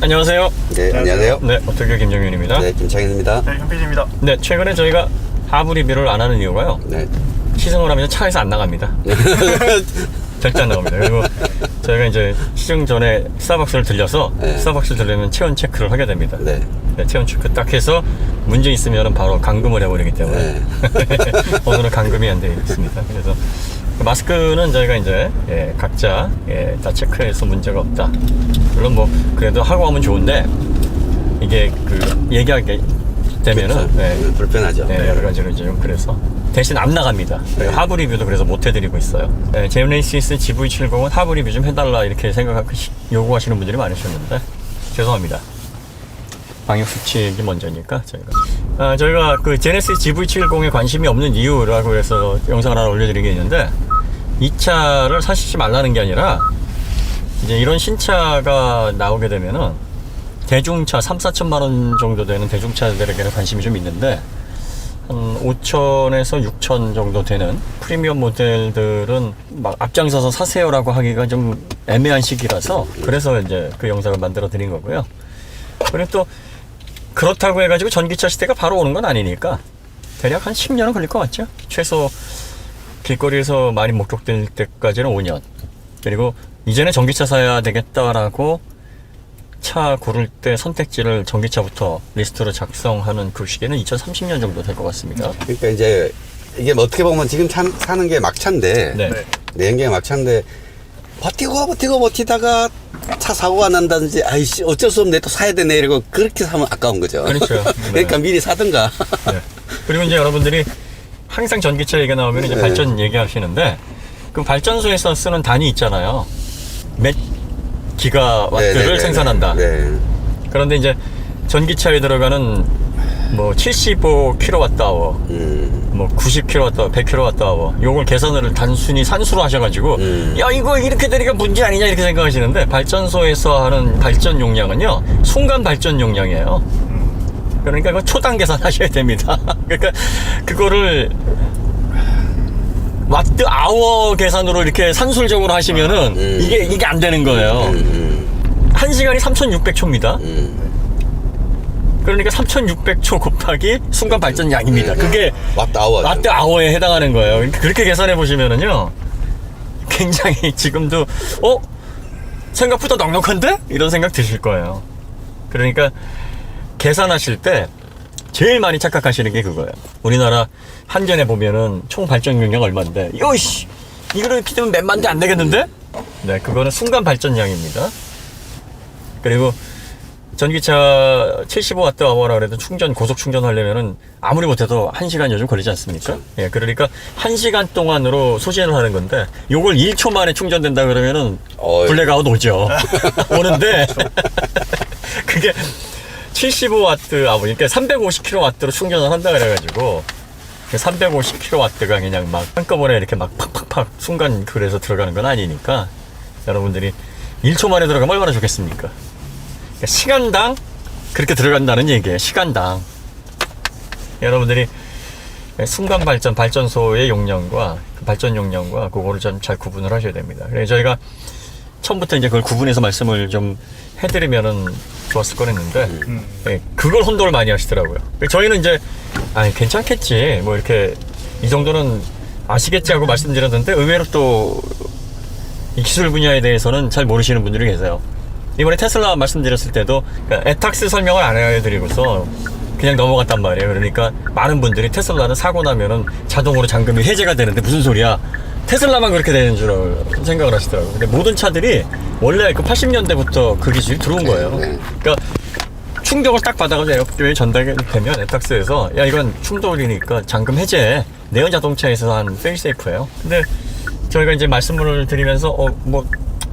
안녕하세요. 네, 안녕하세요. 네, 오토교 김정윤입니다. 네, 김창현입니다. 네, 현PD입니다. 네, 최근에 저희가 하부 리뷰를 안 하는 이유가요. 네. 시승을 하면 차에서 안 나갑니다. 절대 안 나갑니다. 그리고 저희가 이제 시승 전에 스타벅스를 들려서 네. 스타벅스를 들려면 체온 체크를 하게 됩니다. 네. 네, 체온 체크 딱 해서 문제 있으면 바로 감금을 해버리기 때문에 네. 오늘은 감금이 안 되어 있습니다. 그래서 마스크는 저희가 이제 각자 다 체크해서 문제가 없다. 물론 뭐 그래도 하고 하면 좋은데 이게 그 얘기하게 되면은 그렇죠. 불편하죠. 여러 가지로 이제 좀 그래서 대신 안 나갑니다. 네. 하부 리뷰도 그래서 못 해드리고 있어요. 제네시스 GV70은 하부 리뷰 좀 해달라 이렇게 요구하시는 분들이 많으셨는데 죄송합니다. 방역 수칙이 먼저니까 저희가 그 제네시스 GV70에 관심이 없는 이유라고 해서 영상을 하나 올려드리게 있는데 이 차를 사시지 말라는 게 아니라 이제 이런 신차가 나오게 되면은 대중차 3-4천만 원 정도 되는 대중차들에게는 관심이 좀 있는데 한 5천에서 6천 정도 되는 프리미엄 모델들은 막 앞장서서 사세요라고 하기가 좀 애매한 시기라서 그래서 이제 그 영상을 만들어 드린 거고요. 그리고 또 그렇다고 해가지고 전기차 시대가 바로 오는 건 아니니까 대략 한 10년은 걸릴 것 같죠. 최소 길거리에서 많이 목격될 때까지는 5년. 그리고 이제는 전기차 사야 되겠다라고 차 고를 때 선택지를 전기차부터 리스트로 작성하는 그 시기는 2030년 정도 될 것 같습니다. 그러니까 이제 이게 뭐 어떻게 보면 지금 사는 게 막차인데, 네. 내연기가 막차인데 버티다가 차 사고가 난다든지 아이씨 어쩔 수 없네 또 사야 되네 이러고 그렇게 사면 아까운 거죠. 그렇죠. 네. 그러니까 미리 사든가. 네. 그리고 이제 여러분들이 항상 전기차 얘기가 나오면 이제 네. 발전 얘기하시는데 그 발전소에서 쓰는 단위 있잖아요. 몇 기가와트를 네. 생산한다. 네. 그런데 이제 전기차에 들어가는 뭐 75kWh, 뭐 90kWh, 100kWh 요걸 계산을 단순히 산수로 하셔가지고 야 이거 이렇게 되니까 문제 아니냐 이렇게 생각하시는데 발전소에서 하는 발전 용량은요 순간 발전 용량이에요. 그러니까 이거 초당 계산하셔야 됩니다. 그러니까 그거를 와트 아워 계산으로 이렇게 산술적으로 하시면은 이게 안 되는 거예요. 1시간이 3600초입니다. 그러니까 3600초 곱하기 순간 발전량입니다. 그게 와트 아워에 해당하는 거예요. 그러니까 그렇게 계산해 보시면은요 굉장히 지금도 생각보다 넉넉한데? 이런 생각 드실 거예요. 그러니까 계산하실 때 제일 많이 착각하시는 게 그거예요. 우리나라 한전에 보면은 총 발전 용량 얼마인데 요씨 이거를 이렇게 되면 몇만 대 안 되겠는데? 네, 그거는 순간 발전량입니다. 그리고 전기차 75Wh라 그래도 고속 충전하려면은 아무리 못해도 1시간 요즘 걸리지 않습니까? 예, 그러니까 1시간 동안으로 소진을 하는 건데 요걸 1초 만에 충전된다 그러면은 블랙아웃 오죠. 오는데 그게 75W, 그러니까 350kW로 충전을 한다 그래가지고 350kW가 그냥 막 한꺼번에 이렇게 막 팍팍팍 순간 그래서 들어가는 건 아니니까 여러분들이 1초 만에 들어가면 얼마나 좋겠습니까? 그러니까 시간당 그렇게 들어간다는 얘기예요. 시간당. 여러분들이 순간 발전소의 용량과 그 발전 용량과 그거를 좀 잘 구분을 하셔야 됩니다. 그래서 저희가 처음부터 이제 그걸 구분해서 말씀을 좀 해드리면은 좋았을 뻔했는데 그걸 혼동을 많이 하시더라고요. 저희는 이제 괜찮겠지 뭐 이렇게 이 정도는 아시겠지 하고 말씀드렸는데 의외로 또 이 기술 분야에 대해서는 잘 모르시는 분들이 계세요. 이번에 테슬라 말씀드렸을 때도 애탁스 설명을 안 해드리고서 그냥 넘어갔단 말이에요. 그러니까 많은 분들이 테슬라는 사고 나면은 자동으로 잠금이 해제가 되는데 무슨 소리야? 테슬라만 그렇게 되는 줄 생각을 하시더라고요. 근데 모든 차들이 원래 그 80년대부터 그 기술이 들어온 거예요. 그러니까 충격을 딱 받아가지고 에어프로에 전달이 되면 애탁스에서 야 이건 충돌이니까 잠금 해제. 내연 자동차에서 한 페일세이프예요. 근데 저희가 이제 말씀을 드리면서 뭐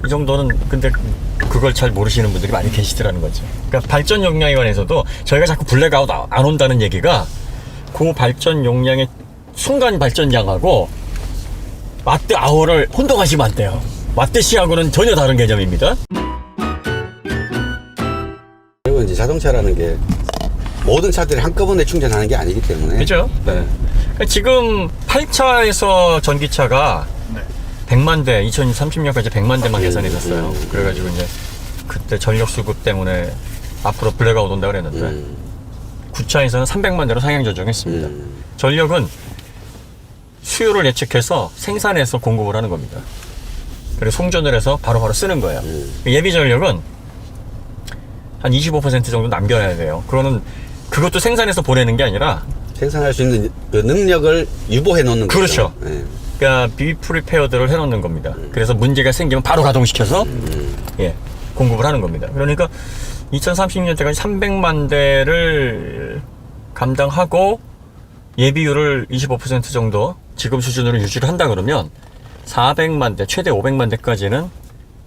이 정도는 근데 그걸 잘 모르시는 분들이 많이 계시더라는 거죠. 그러니까 발전 용량에 관해서도 저희가 자꾸 블랙아웃 안 온다는 얘기가 그 발전 용량의 순간 발전량하고 와트 아워를 혼동하시면 안 돼요. 와트 시하고는 전혀 다른 개념입니다. 그리고 이제 자동차라는 게 모든 차들이 한꺼번에 충전하는 게 아니기 때문에 그렇죠? 네. 그러니까 지금 8차에서 전기차가 100만 대, 2030년까지 100만 대만 계산이 됐어요. 그래가지고 이제 그때 전력 수급 때문에 앞으로 블랙아웃 온다 그랬는데 구차에서는 300만 대로 상향 조정했습니다. 전력은 수요를 예측해서 생산해서 공급을 하는 겁니다. 그리고 송전을 해서 바로바로 쓰는 거예요. 예비 전력은 한 25% 정도 남겨놔야 돼요. 그것도 생산해서 보내는 게 아니라 생산할 수 있는 그 능력을 유보해 놓는 거죠. 그렇죠. 네. 그러니까 비프리페어드를 해놓는 겁니다. 그래서 문제가 생기면 바로 가동시켜서 예, 공급을 하는 겁니다. 그러니까 2030년대까지 300만 대를 감당하고 예비율을 25% 정도 지금 수준으로 유지를 한다 그러면 400만 대, 최대 500만 대까지는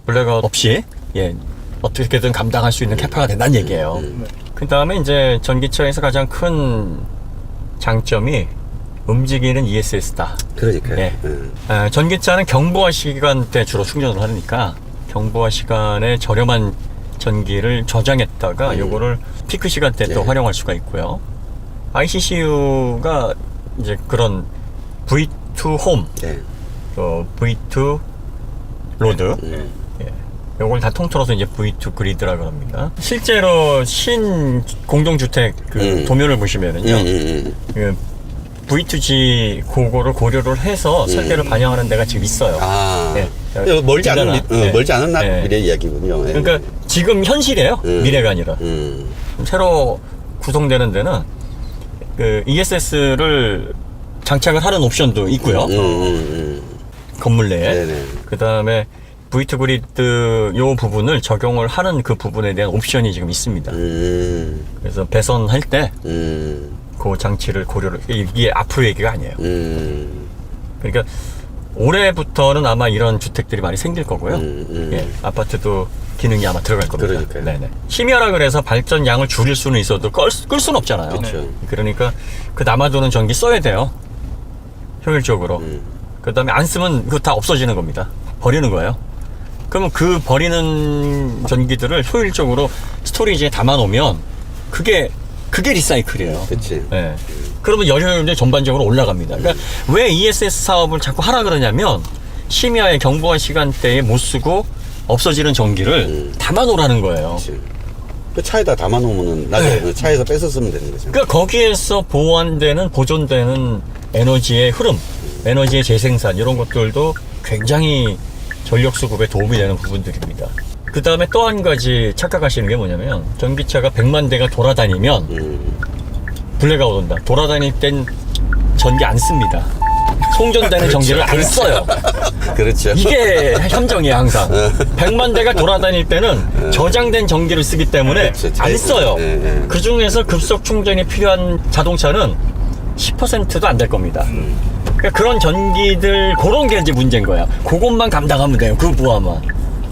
블랙아웃 없이 예, 어떻게든 감당할 수 있는 캐파가 된다는 얘기예요. 그 다음에 이제 전기차에서 가장 큰 장점이 움직이는 ESS다. 그러니까요. 예. 전기차는 경보화 시간대 주로 충전을 하니까 경보화 시간에 저렴한 전기를 저장했다가 요거를 피크 시간대 또 활용할 수가 있고요. ICCU가 이제 그런 V2 홈, V2 로드, 예. 요걸 다 통틀어서 이제 V2 그리드라 그럽니다. 실제로 신 공동주택 그 도면을 보시면은요, 그 V2G 그거를 고려를 해서 설계를 반영하는 데가 지금 있어요. 예. 멀지 않은 미래 이야기군요. 그러니까 지금 현실이에요. 미래가 아니라. 새로 구성되는 데는 그 ESS를 장착을 하는 옵션도 있고요. 건물 내에. 그 다음에 V2 그리드 요 부분을 적용을 하는 그 부분에 대한 옵션이 지금 있습니다. 그래서 배선할 때 그 장치를 고려를, 이게 앞으로 얘기가 아니에요. 그러니까 올해부터는 아마 이런 주택들이 많이 생길 거고요. 예, 아파트도 기능이 아마 들어갈 겁니다. 그러니까요. 네네. 심야라 그래서 발전량을 줄일 수는 있어도 끌 수는 없잖아요. 그렇죠. 그러니까 그 남아도는 전기 써야 돼요. 효율적으로. 그 다음에 안 쓰면 그거 다 없어지는 겁니다. 버리는 거예요. 그러면 그 버리는 전기들을 효율적으로 스토리지에 담아 놓으면 그게 리사이클이에요. 그치. 예. 그러면 열효율이 전반적으로 올라갑니다. 그러니까 왜 ESS 사업을 자꾸 하라 그러냐면 심야의 경보화 시간대에 못 쓰고 없어지는 전기를 담아 놓으라는 거예요. 그치. 그 차에다 담아 놓으면은 나중에 차에서 뺏어 쓰면 되는 거죠. 그러니까 거기에서 보존되는 에너지의 흐름, 에너지의 재생산 이런 것들도 굉장히 전력 수급에 도움이 되는 부분들입니다. 그 다음에 또 한 가지 착각하시는 게 뭐냐면 전기차가 100만 대가 돌아다니면 블랙아웃 온다. 돌아다닐 땐 전기 안 씁니다. 송전되는 전기를 안 써요. 그렇죠. 이게 함정이에요, 항상. 100만 대가 돌아다닐 때는 저장된 전기를 쓰기 때문에 안 써요. 그 중에서 급속 충전이 필요한 자동차는 10%도 안 될 겁니다. 그러니까 그런 전기들, 그런 게 이제 문제인 거야. 그것만 감당하면 돼요, 그 부하만.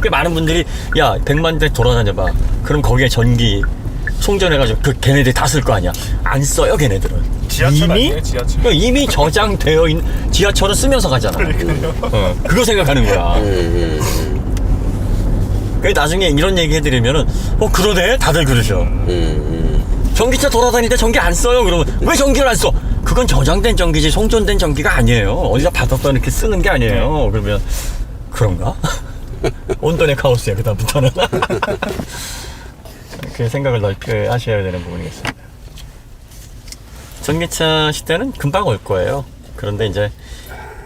꽤 많은 분들이, 야, 100만 대 돌아다녀봐. 그럼 거기에 전기 송전해가지고 걔네들이 다 쓸 거 아니야. 안 써요, 걔네들은. 지하철 아니에요, 지하철? 그러니까 이미 저장되어 있는 지하철은 쓰면서 가잖아. 그거 생각하는 거야. 그러니까 나중에 이런 얘기 해드리면은, 그러네? 다들 그러셔. 전기차 돌아다닐 때 전기 안 써요? 그러면, 왜 전기를 안 써? 그건 저장된 전기지 송전된 전기가 아니에요. 어디다 받았다 이렇게 쓰는 게 아니에요. 그러면, 그런가? 온돈의 카오스야, 그다음부터는. 그 생각을 넓게 하셔야 되는 부분이겠습니다. 전기차 시대는 금방 올 거예요. 그런데 이제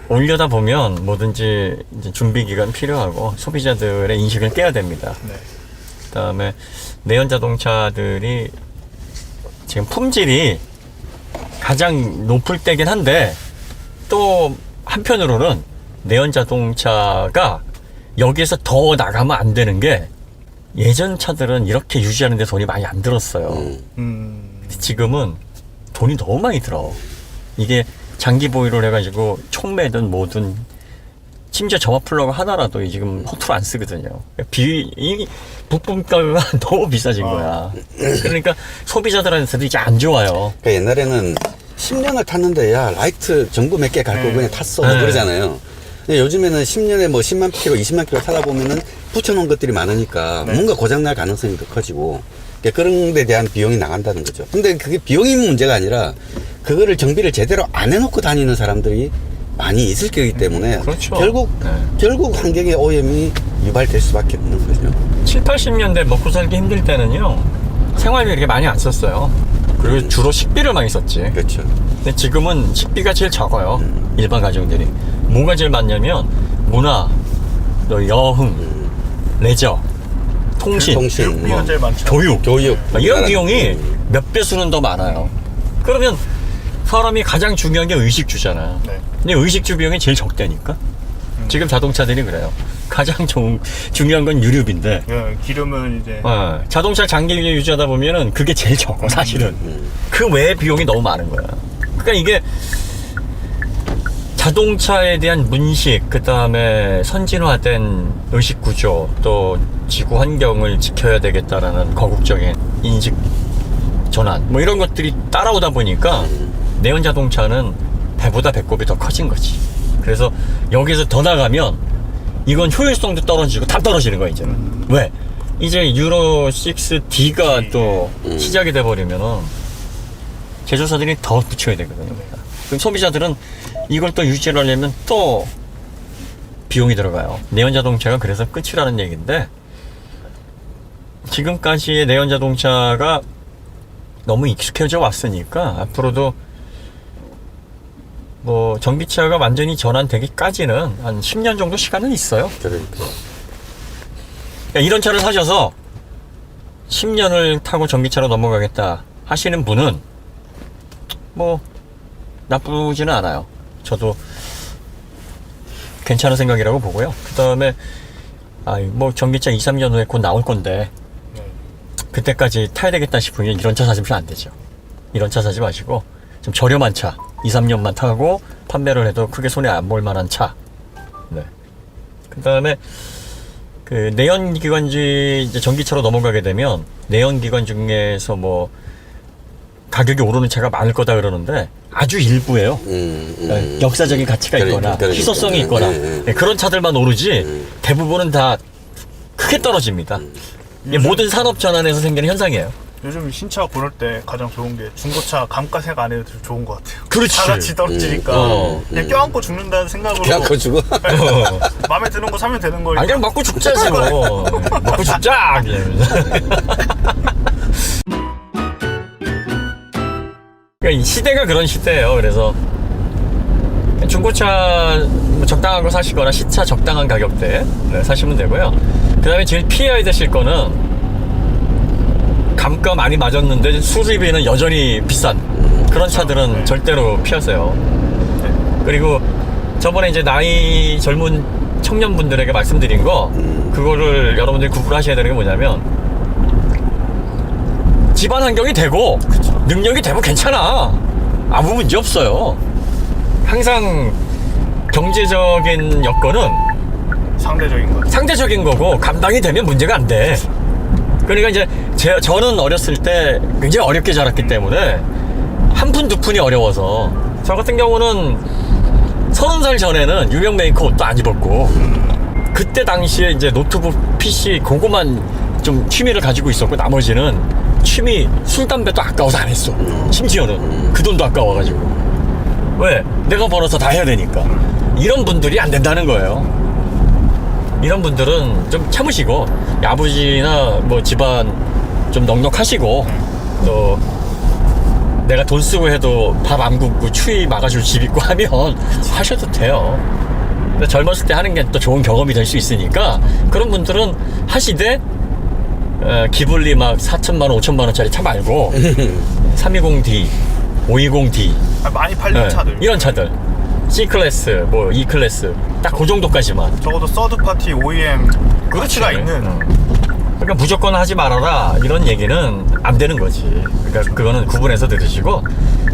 올려다 보면 뭐든지 이제 준비 기간 필요하고 소비자들의 인식을 깨야 됩니다. 그다음에 내연 자동차들이 지금 품질이 가장 높을 때긴 한데 또 한편으로는 내연 자동차가 여기에서 더 나가면 안 되는 게 예전 차들은 이렇게 유지하는 데 돈이 많이 안 들었어요. 지금은 돈이 너무 많이 들어. 이게 장기 보유를 해가지고 촉매든 뭐든 심지어 점화 플러그 하나라도 지금 허투루 안 쓰거든요. 이 부품가가 너무 비싸진 거야. 그러니까 소비자들한테도 이제 안 좋아요. 그러니까 옛날에는 10년을 탔는데 야 라이트 전구 몇 개 갈 거 그냥 탔어 그러잖아요. 근데 요즘에는 10년에 뭐 10만 킬로, 20만 킬로 타다 보면은 붙여놓은 것들이 많으니까 뭔가 고장날 가능성이 더 커지고 그러니까 그런 데 대한 비용이 나간다는 거죠. 근데 그게 비용이 문제가 아니라 그거를 정비를 제대로 안 해놓고 다니는 사람들이 많이 있을 거기 때문에 그렇죠. 결국 환경의 오염이 유발될 수밖에 없는 거죠. 7, 80년대 먹고 살기 힘들 때는요, 생활비 이렇게 많이 안 썼어요. 그리고 주로 식비를 많이 썼지. 그렇죠. 근데 지금은 식비가 제일 적어요. 일반 가정들이. 뭐가 제일 많냐면 문화, 또 여흥, 레저, 통신, 교육비가 제일 많죠. 교육, 교육 이런 비용이 몇 배수는 더 많아요. 그러면 사람이 가장 중요한 게 의식주잖아. 네. 근데 의식주 비용이 제일 적다니까. 지금 자동차들이 그래요. 가장 중요한 건 유류비인데, 예, 기름은 이제 자동차 장기 유지하다 보면은 그게 제일 적어, 사실은. 그 외의 비용이 너무 많은 거야. 그러니까 이게 자동차에 대한 문식, 그 다음에 선진화된 의식 구조, 또 지구 환경을 지켜야 되겠다라는 거국적인 인식 전환, 뭐 이런 것들이 따라오다 보니까 내연 자동차는 배보다 배꼽이 더 커진 거지. 그래서 여기서 더 나가면 이건 효율성도 떨어지고 다 떨어지는 거야, 이제는. 왜? 이제 유로 6D가 또 시작이 돼버리면은 제조사들이 더 붙여야 되거든요. 그럼 소비자들은 이걸 또 유지를 하려면 또 비용이 들어가요. 내연 자동차가 그래서 끝이라는 얘기인데, 지금까지의 내연 자동차가 너무 익숙해져 왔으니까 앞으로도 뭐 전기차가 완전히 전환되기까지는 한 10년 정도 시간은 있어요. 그러니까. 이런 차를 사셔서 10년을 타고 전기차로 넘어가겠다 하시는 분은 뭐 나쁘지는 않아요. 저도 괜찮은 생각이라고 보고요. 그 다음에 뭐 전기차 2, 3년 후에 곧 나올 건데 그때까지 타야 되겠다 싶으면 이런 차 사시면 안 되죠. 이런 차 사지 마시고 좀 저렴한 차 2, 3년만 타고 판매를 해도 크게 손에 안 볼 만한 차. 네. 그 다음에 그 내연기관지 이제 전기차로 넘어가게 되면 내연기관 중에서 뭐 가격이 오르는 차가 많을 거다 그러는데 아주 일부예요. 네, 역사적인 가치가 있거나 희소성이 있거나 네, 그런 차들만 오르지 대부분은 다 크게 떨어집니다. 이게 모든 산업 전환에서 생기는 현상이에요. 요즘 신차 고를 때 가장 좋은 게 중고차 감가세가 안 해도 좋은 것 같아요. 그렇지. 차같이 떨어지니까 그냥 껴안고 죽는다는 생각으로 껴안고 죽어? 마음에 드는 거 사면 되는 거니까. 그냥 먹고 죽자지 뭐. 먹고 죽자. 그러니까 이 시대가 그런 시대예요. 그래서 중고차 뭐 적당한 거 사시거나 시차 적당한 가격대 사시면 되고요. 그 다음에 제일 피해야 되실 거는 감가 많이 맞았는데 수리비는 여전히 비싼 그런 차들은 절대로 피하세요. 그리고 저번에 이제 나이 젊은 청년분들에게 말씀드린 거 그거를 여러분들이 구분하셔야 되는 게 뭐냐면 집안 환경이 되고 능력이 되고 괜찮아. 아무 문제 없어요. 항상 경제적인 여건은 상대적인 거고 감당이 되면 문제가 안 돼. 그러니까 이제 저는 어렸을 때 굉장히 어렵게 자랐기 때문에 한 푼 두 푼이 어려워서 저 같은 경우는 30살 전에는 유명 메이커 옷도 안 입었고 그때 당시에 이제 노트북 PC 그거만 좀 취미를 가지고 있었고 나머지는 취미 술 담배도 아까워서 안 했어. 심지어는 그 돈도 아까워가지고. 왜? 내가 벌어서 다 해야 되니까. 이런 분들이 안 된다는 거예요. 이런 분들은 좀 참으시고 아버지나 뭐 집안 좀 넉넉하시고 또 내가 돈 쓰고 해도 밥 안 굶고 추위 막아줄 집 있고 하면 하셔도 돼요. 근데 젊었을 때 하는 게 또 좋은 경험이 될 수 있으니까 그런 분들은 하시되 기블리 막 4천만 원, 5천만 원짜리 차 말고 320D, 520D 많이 팔리는 차들 이런 차들 C클래스, 뭐 E클래스 딱 그 정도까지만 적어도 서드파티 OEM 가치가 있는 그러니까 무조건 하지 말아라 이런 얘기는 안 되는 거지. 그러니까 그거는 구분해서 들으시고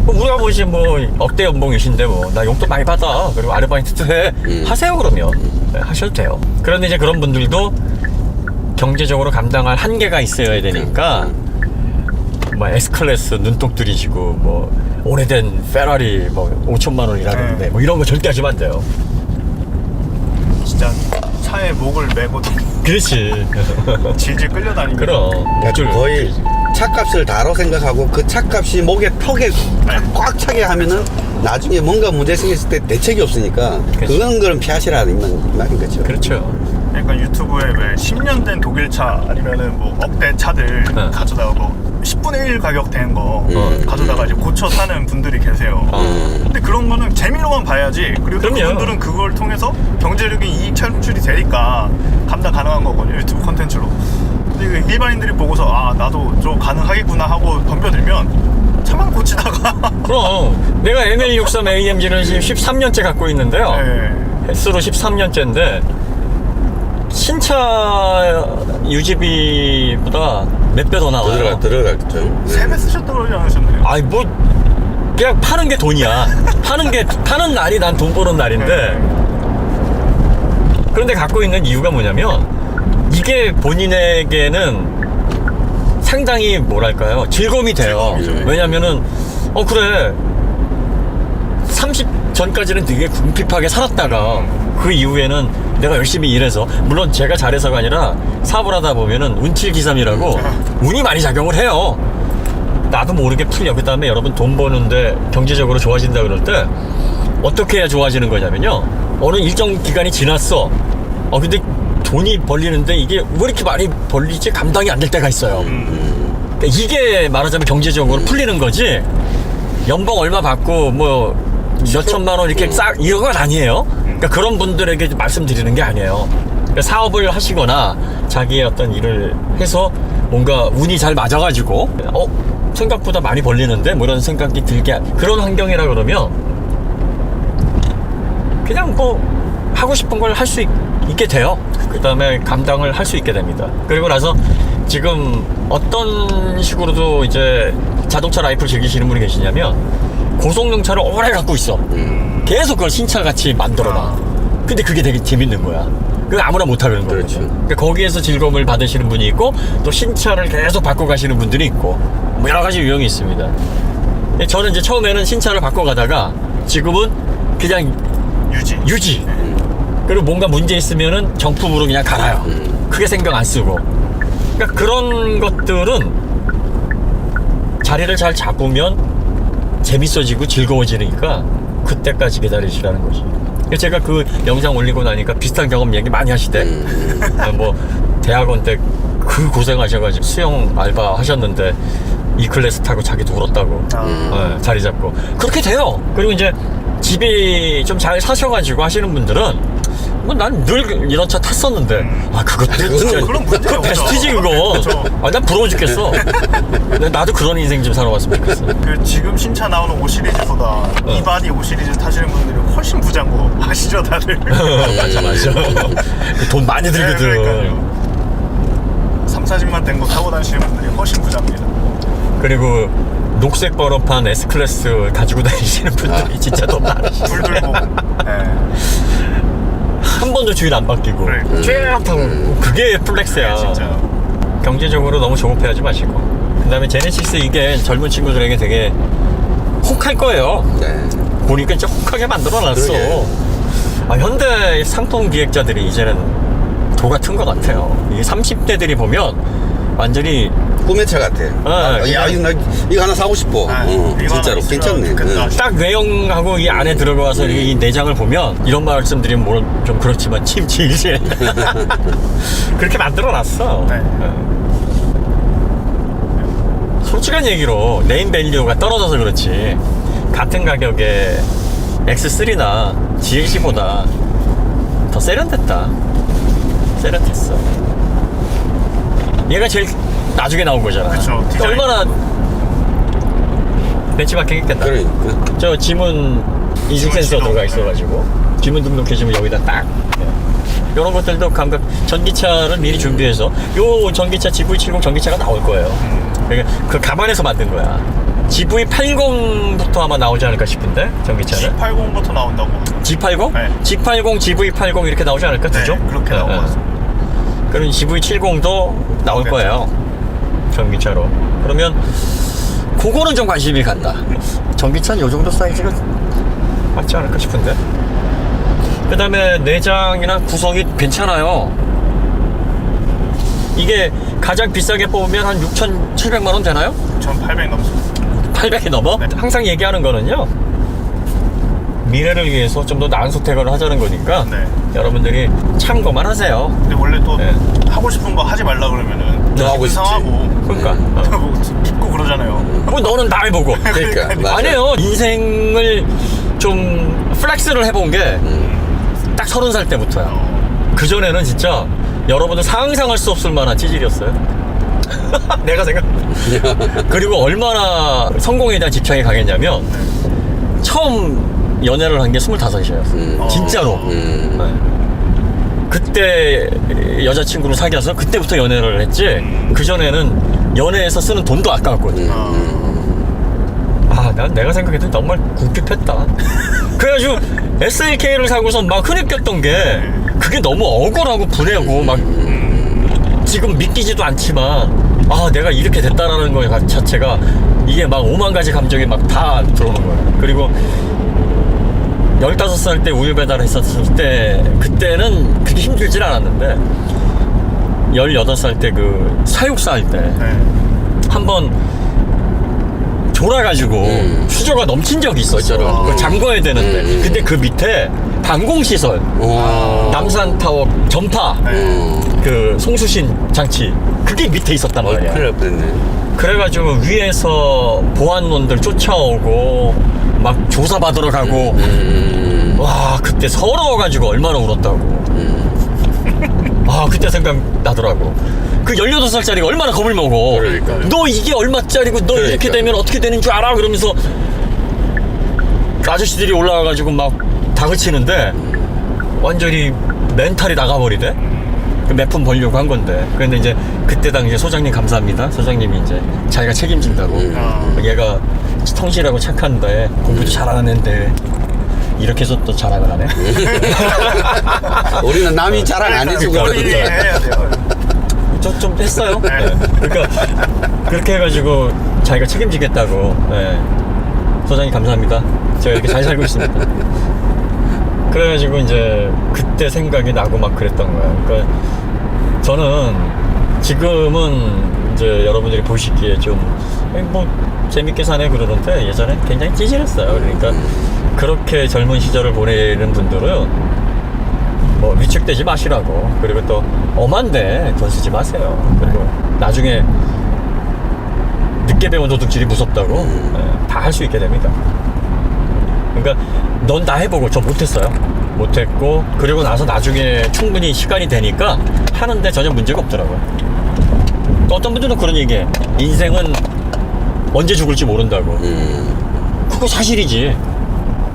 뭐 우리가 보시 뭐 억대 연봉이신데 뭐 나 용돈 많이 받아 그리고 아르바이트도 해 하세요. 그러면 하셔도 돼요. 그런데 이제 그런 분들도 경제적으로 감당할 한계가 있어야 되니까 뭐 S클래스 눈독 들이시고 뭐 오래된 페라리 뭐 5천만 원이라는데 뭐 이런 거 절대 하시면 안 돼요. 진짜 차에 목을 메고 그렇지. 질질 끌려다니고. 그럼 거의 차값을 다로 생각하고 그 차값이 목에 턱에 꽉 차게 하면은 나중에 뭔가 문제 생겼을 때 대책이 없으니까 그런 거는 피하시라는 말인 거죠. 그렇죠. 그러니까 유튜브에 왜 10년 된 독일차 아니면은 뭐 억대 차들 네. 가져다가 뭐 10분의 1 가격 된 거 가져다가 이제 고쳐 사는 분들이 계세요. 근데 그런 거는 재미로만 봐야지. 그리고 또 그럼요. 그분들은 그걸 통해서 경제적인 이익 창출이 되니까 감당 가능한 거거든요. 유튜브 콘텐츠로. 근데 그 일반인들이 보고서 아 나도 저 가능하겠구나 하고 덤벼들면 차만 고치다가 그럼 내가 ML63 AMG를 지금 13년째 갖고 있는데요. 네. 횟수로 13년째인데 신차 유지비보다 몇 배 더 나와요. 들어갔죠. 네. 3배 쓰셨다고 그러지 않으셨나요? 아이 뭐 그냥 파는 게 돈이야. 파는 날이 난 돈 버는 날인데. 그런데 갖고 있는 이유가 뭐냐면 이게 본인에게는 상당히 뭐랄까요 즐거움이 돼요. 즐거움이죠. 왜냐면은 그래 30 전까지는 되게 궁핍하게 살았다가 그 이후에는 내가 열심히 일해서 물론 제가 잘해서가 아니라 사업을 하다 보면은 운칠기삼이라고 운이 많이 작용을 해요. 나도 모르게 풀려. 그 다음에 여러분 돈 버는데 경제적으로 좋아진다 그럴 때 어떻게 해야 좋아지는 거냐면요. 어느 일정 기간이 지났어. 근데 돈이 벌리는데 이게 왜 이렇게 많이 벌리지 감당이 안 될 때가 있어요. 그러니까 이게 말하자면 경제적으로 풀리는 거지. 연봉 얼마 받고 뭐 몇천만 원 이렇게 싹 이런 건 아니에요. 그러니까 그런 분들에게 말씀드리는 게 아니에요. 그러니까 사업을 하시거나 자기의 어떤 일을 해서 뭔가 운이 잘 맞아가지고 생각보다 많이 벌리는데 뭐 이런 생각이 들게 그런 환경이라 그러면 그냥 뭐 하고 싶은 걸 할 수 있게 돼요. 그 다음에 감당을 할 수 있게 됩니다. 그리고 나서 지금 어떤 식으로도 이제 자동차 라이프를 즐기시는 분이 계시냐면 고속용차를 오래 갖고 있어. 계속 그걸 신차같이 만들어놔. 근데 그게 되게 재밌는 거야. 그거 아무나 못하는 거거든요. 그렇죠. 그러니까 거기에서 즐거움을 받으시는 분이 있고 또 신차를 계속 바꿔 가시는 분들이 있고 뭐 여러 가지 유형이 있습니다. 저는 이제 처음에는 신차를 바꿔 가다가 지금은 그냥 유지. 그리고 뭔가 문제 있으면은 정품으로 그냥 갈아요. 크게 신경 안 쓰고. 그러니까 그런 것들은 자리를 잘 잡으면 재밌어지고 즐거워지니까 그때까지 기다리시라는 거지. 제가 그 영상 올리고 나니까 비슷한 경험 얘기 많이 하시대. 뭐 대학원 때 그 고생하셔가지고 수영 알바 하셨는데 E클래스 타고 자기도 울었다고. 자리 잡고 그렇게 돼요. 그리고 이제 집이 좀 잘 사셔가지고 하시는 분들은 뭐 난 늘 이런 차 탔었는데 그것도 진짜 그런 문제가 그거 베스트지 그거. 그렇죠. 난 부러워 죽겠어. 나도 그런 인생 좀 살아봤으면 좋겠어. 그 지금 신차 나오는 5 시리즈보다 이바디 5 시리즈 타시는 분들이 훨씬 부자인 거 아시죠 다들? 맞아. 돈 많이 들거든. 그러니까요. 3, 40만 된 거 타고 다니시는 분들이 훨씬 부자입니다. 그리고 녹색 번호판 S클래스 가지고 다니시는 분들이 진짜 돈 많으시죠. 불 들고. 한 번도 주인 안 바뀌고 그래. 쭉 하고 그게 플렉스야. 진짜. 경제적으로 너무 조급해하지 마시고 그 다음에 제네시스 이게 젊은 친구들에게 되게 혹할 거예요. 네. 보니까 진짜 혹하게 만들어놨어. 그러게. 현대 상품 기획자들이 이제는 도 같은 것 같아요. 이 30대들이 보면 완전히 꿈의 차 같아. 야, 이거 하나 사고 싶어. 이거 진짜로 하나 괜찮네. 있으면 좋겠다. 딱 외형하고 이 안에 들어가서 이 내장을 보면 이런 말씀드리면 뭐 좀 그렇지만 침질질 그렇게 만들어놨어. 네. 솔직한 얘기로 네임 밸류가 떨어져서 그렇지 같은 가격에 X3나 GLC보다 더 세련됐다. 세련됐어. 얘가 제일 나중에 나온 거잖아. 그쵸, 그러니까 얼마나 벤치마킹 했겠나. 그러니까. 저 지문 인식 센서 지문 들어가 신호. 있어가지고 지문 등록해주면 여기다 딱 이런 것들도 감각 전기차를 미리 준비해서 요 전기차 GV70 전기차가 나올 거예요. 그러니까 그 감안해서 만든 거야. GV80부터 아마 나오지 않을까 싶은데 전기차는 G80부터 나온다고. G80? 네. G80, GV80 이렇게 나오지 않을까? 네, 두죠? 그렇게 나온 것 같습니다. 그럼 GV70도 나올 그렇겠죠. 거예요. 전기차로. 그러면 그거는 좀 관심이 간다. 전기차는 요 정도 사이즈가 맞지 않을까 싶은데. 그 다음에 내장이나 구성이 괜찮아요. 이게 가장 비싸게 뽑으면 한 6,700만 원 되나요? 1,800 넘습니다. 800이 넘어? 네. 항상 얘기하는 거는요. 미래를 위해서 좀 더 나은 선택을 하자는 거니까 네. 여러분들이 참고만 하세요. 근데 원래 또 네. 하고 싶은 거 하지 말라 그러면은 너 하고 싶지. 이상하고 그러니까 뭐 깁고 그러잖아요. 뭐 너는 날 보고 그러니까 맞아. 아니에요. 인생을 좀 플렉스를 해본 게 딱 30살 때부터야. 그전에는 진짜 여러분들 상상할 수 없을 만한 찌질이었어요. 내가 생각. 그리고 얼마나 성공에 대한 집착이 강했냐면 처음 연애를 한 게 25이었어요. 진짜로. 네. 그때 여자친구를 사귀어서 그때부터 연애를 했지. 그전에는 연애에서 쓰는 돈도 아까웠거든. 난 내가 생각해도 정말 굽핍했다. 그래가지고 SLK를 사고서 막 흐느꼈던 게 그게 너무 억울하고 분해하고 막 지금 믿기지도 않지만 내가 이렇게 됐다라는 거 자체가 이게 막 5만 가지 감정이 막 다 들어오는 거예요. 그리고 15살 때 우유 배달을 했었을 때 그때는 그렇게 힘들진 않았는데 18살 때 그 사육사 할 때 한번 졸아가지고 수저가 넘친 적이 있었죠. 그걸 잠궈야 되는데 근데 그 밑에 방공시설 남산타워 전파 그 송수신 장치 그게 밑에 있었단 말이야. 큰일 날 뻔했네. 그래가지고 위에서 보안원들 쫓아오고 막 조사받으러 가고 와 그때 서러워가지고 얼마나 울었다고. 그때 생각나더라고. 그 18살짜리가 얼마나 겁을 먹어. 그러니까요. 너 이게 얼마짜리고 너 이렇게 되면 어떻게 되는 줄 알아? 그러면서 아저씨들이 올라와가지고 막 다그치는데 완전히 멘탈이 나가버리대. 그 몇 푼 벌려고 한 건데. 그런데 이제 그때 당시에 소장님 감사합니다. 소장님이 이제 자기가 책임진다고. 얘가 성실하고 착한데 공부도 잘하는 애인데 이렇게 해서 또 자랑을 하네. 우리는 남이 자랑 안 해주거든. 해야 돼요. 저 좀 했어요. 네. 그러니까 그렇게 해가지고 자기가 책임지겠다고. 네. 소장님 감사합니다. 제가 이렇게 잘 살고 있습니다. 그래가지고 이제 그때 생각이 나고 막 그랬던 거예요. 그러니까 저는 지금은 이제 여러분들이 보시기에 좀 뭐 재밌게 사네 그러는데 예전에 굉장히 찌질했어요. 그러니까 그렇게 젊은 시절을 보내는 분들은 뭐 위축되지 마시라고. 그리고 또 엄한데 돈 쓰지 마세요. 그리고 나중에 늦게 배운 도둑질이 무섭다고 다 할 수 있게 됩니다. 그러니까 넌 다 해보고 저 못했어요. 못했고 그리고 나서 나중에 충분히 시간이 되니까 하는데 전혀 문제가 없더라고요. 또 어떤 분들은 그런 얘기해. 인생은 언제 죽을지 모른다고. 그거 사실이지.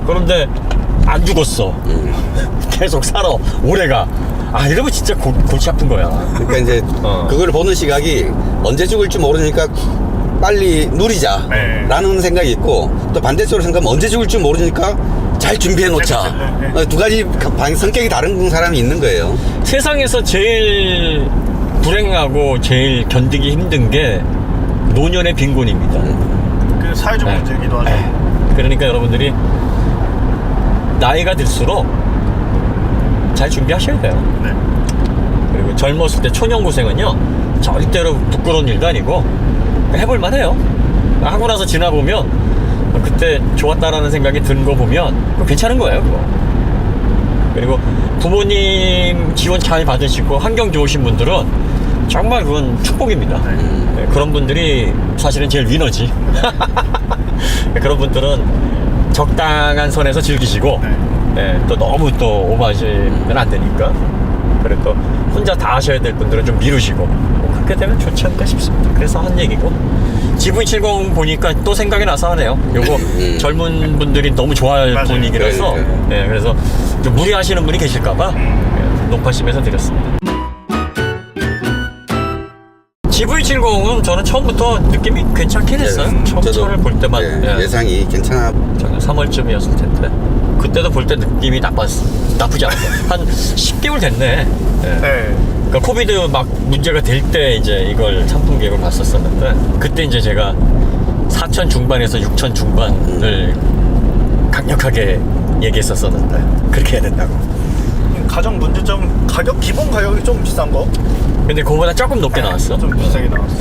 그런데 안 죽었어. 계속 살아. 오래가. 이러면 진짜 골치 아픈 거야. 그러니까 이제 그걸 보는 시각이 언제 죽을지 모르니까 빨리 누리자 라는 생각이 있고 또 반대쪽으로 생각하면 언제 죽을지 모르니까 잘 준비해 놓자. 두 가지 성격이 다른 사람이 있는 거예요. 세상에서 제일 불행하고 제일 견디기 힘든 게 노년의 빈곤입니다. 그 사회적 문제이기도 하죠. 그러니까 여러분들이 나이가 들수록 잘 준비하셔야 돼요. 네. 그리고 젊었을 때 초년고생은요 절대로 부끄러운 일도 아니고 해볼만 해요. 하고 나서 지나보면 그때 좋았다라는 생각이 든 거 보면 그거 괜찮은 거예요. 그거. 그리고 부모님 지원 잘 받으시고 환경 좋으신 분들은 정말 그건 축복입니다. 네, 그런 분들이 사실은 제일 위너지. 그런 분들은 적당한 선에서 즐기시고 또 너무 또 오버하시면 안 되니까. 그리고 또 혼자 다 하셔야 될 분들은 좀 미루시고 그렇게 되면 좋지 않을까 싶습니다. 그래서 한 얘기고 GV70 보니까 또 생각이 나서 하네요. 요거 젊은 분들이 너무 좋아할 맞아요. 분위기라서 그러니까요. 그래서 좀 무리하시는 분이 계실까봐 높아심에서 드렸습니다. GV70은 저는 처음부터 느낌이 괜찮긴 했어요. 처음 차를 볼 때만 예상이 괜찮아. 작년 3월쯤이었을 텐데 그때도 볼 때 느낌이 나쁘지 않았어요. 한 10개월 됐네. 그러니까 코비드 막 문제가 될 때 이제 이걸 상품 계획을 봤었었는데 그때 이제 제가 4천 중반에서 6천 중반을 강력하게 얘기했었었는데 그렇게 해야 된다고. 가장 문제점 가격 기본 가격이 좀 비싼 거. 근데 그거보다 조금 높게 나왔어. 좀 비싸게 나왔어.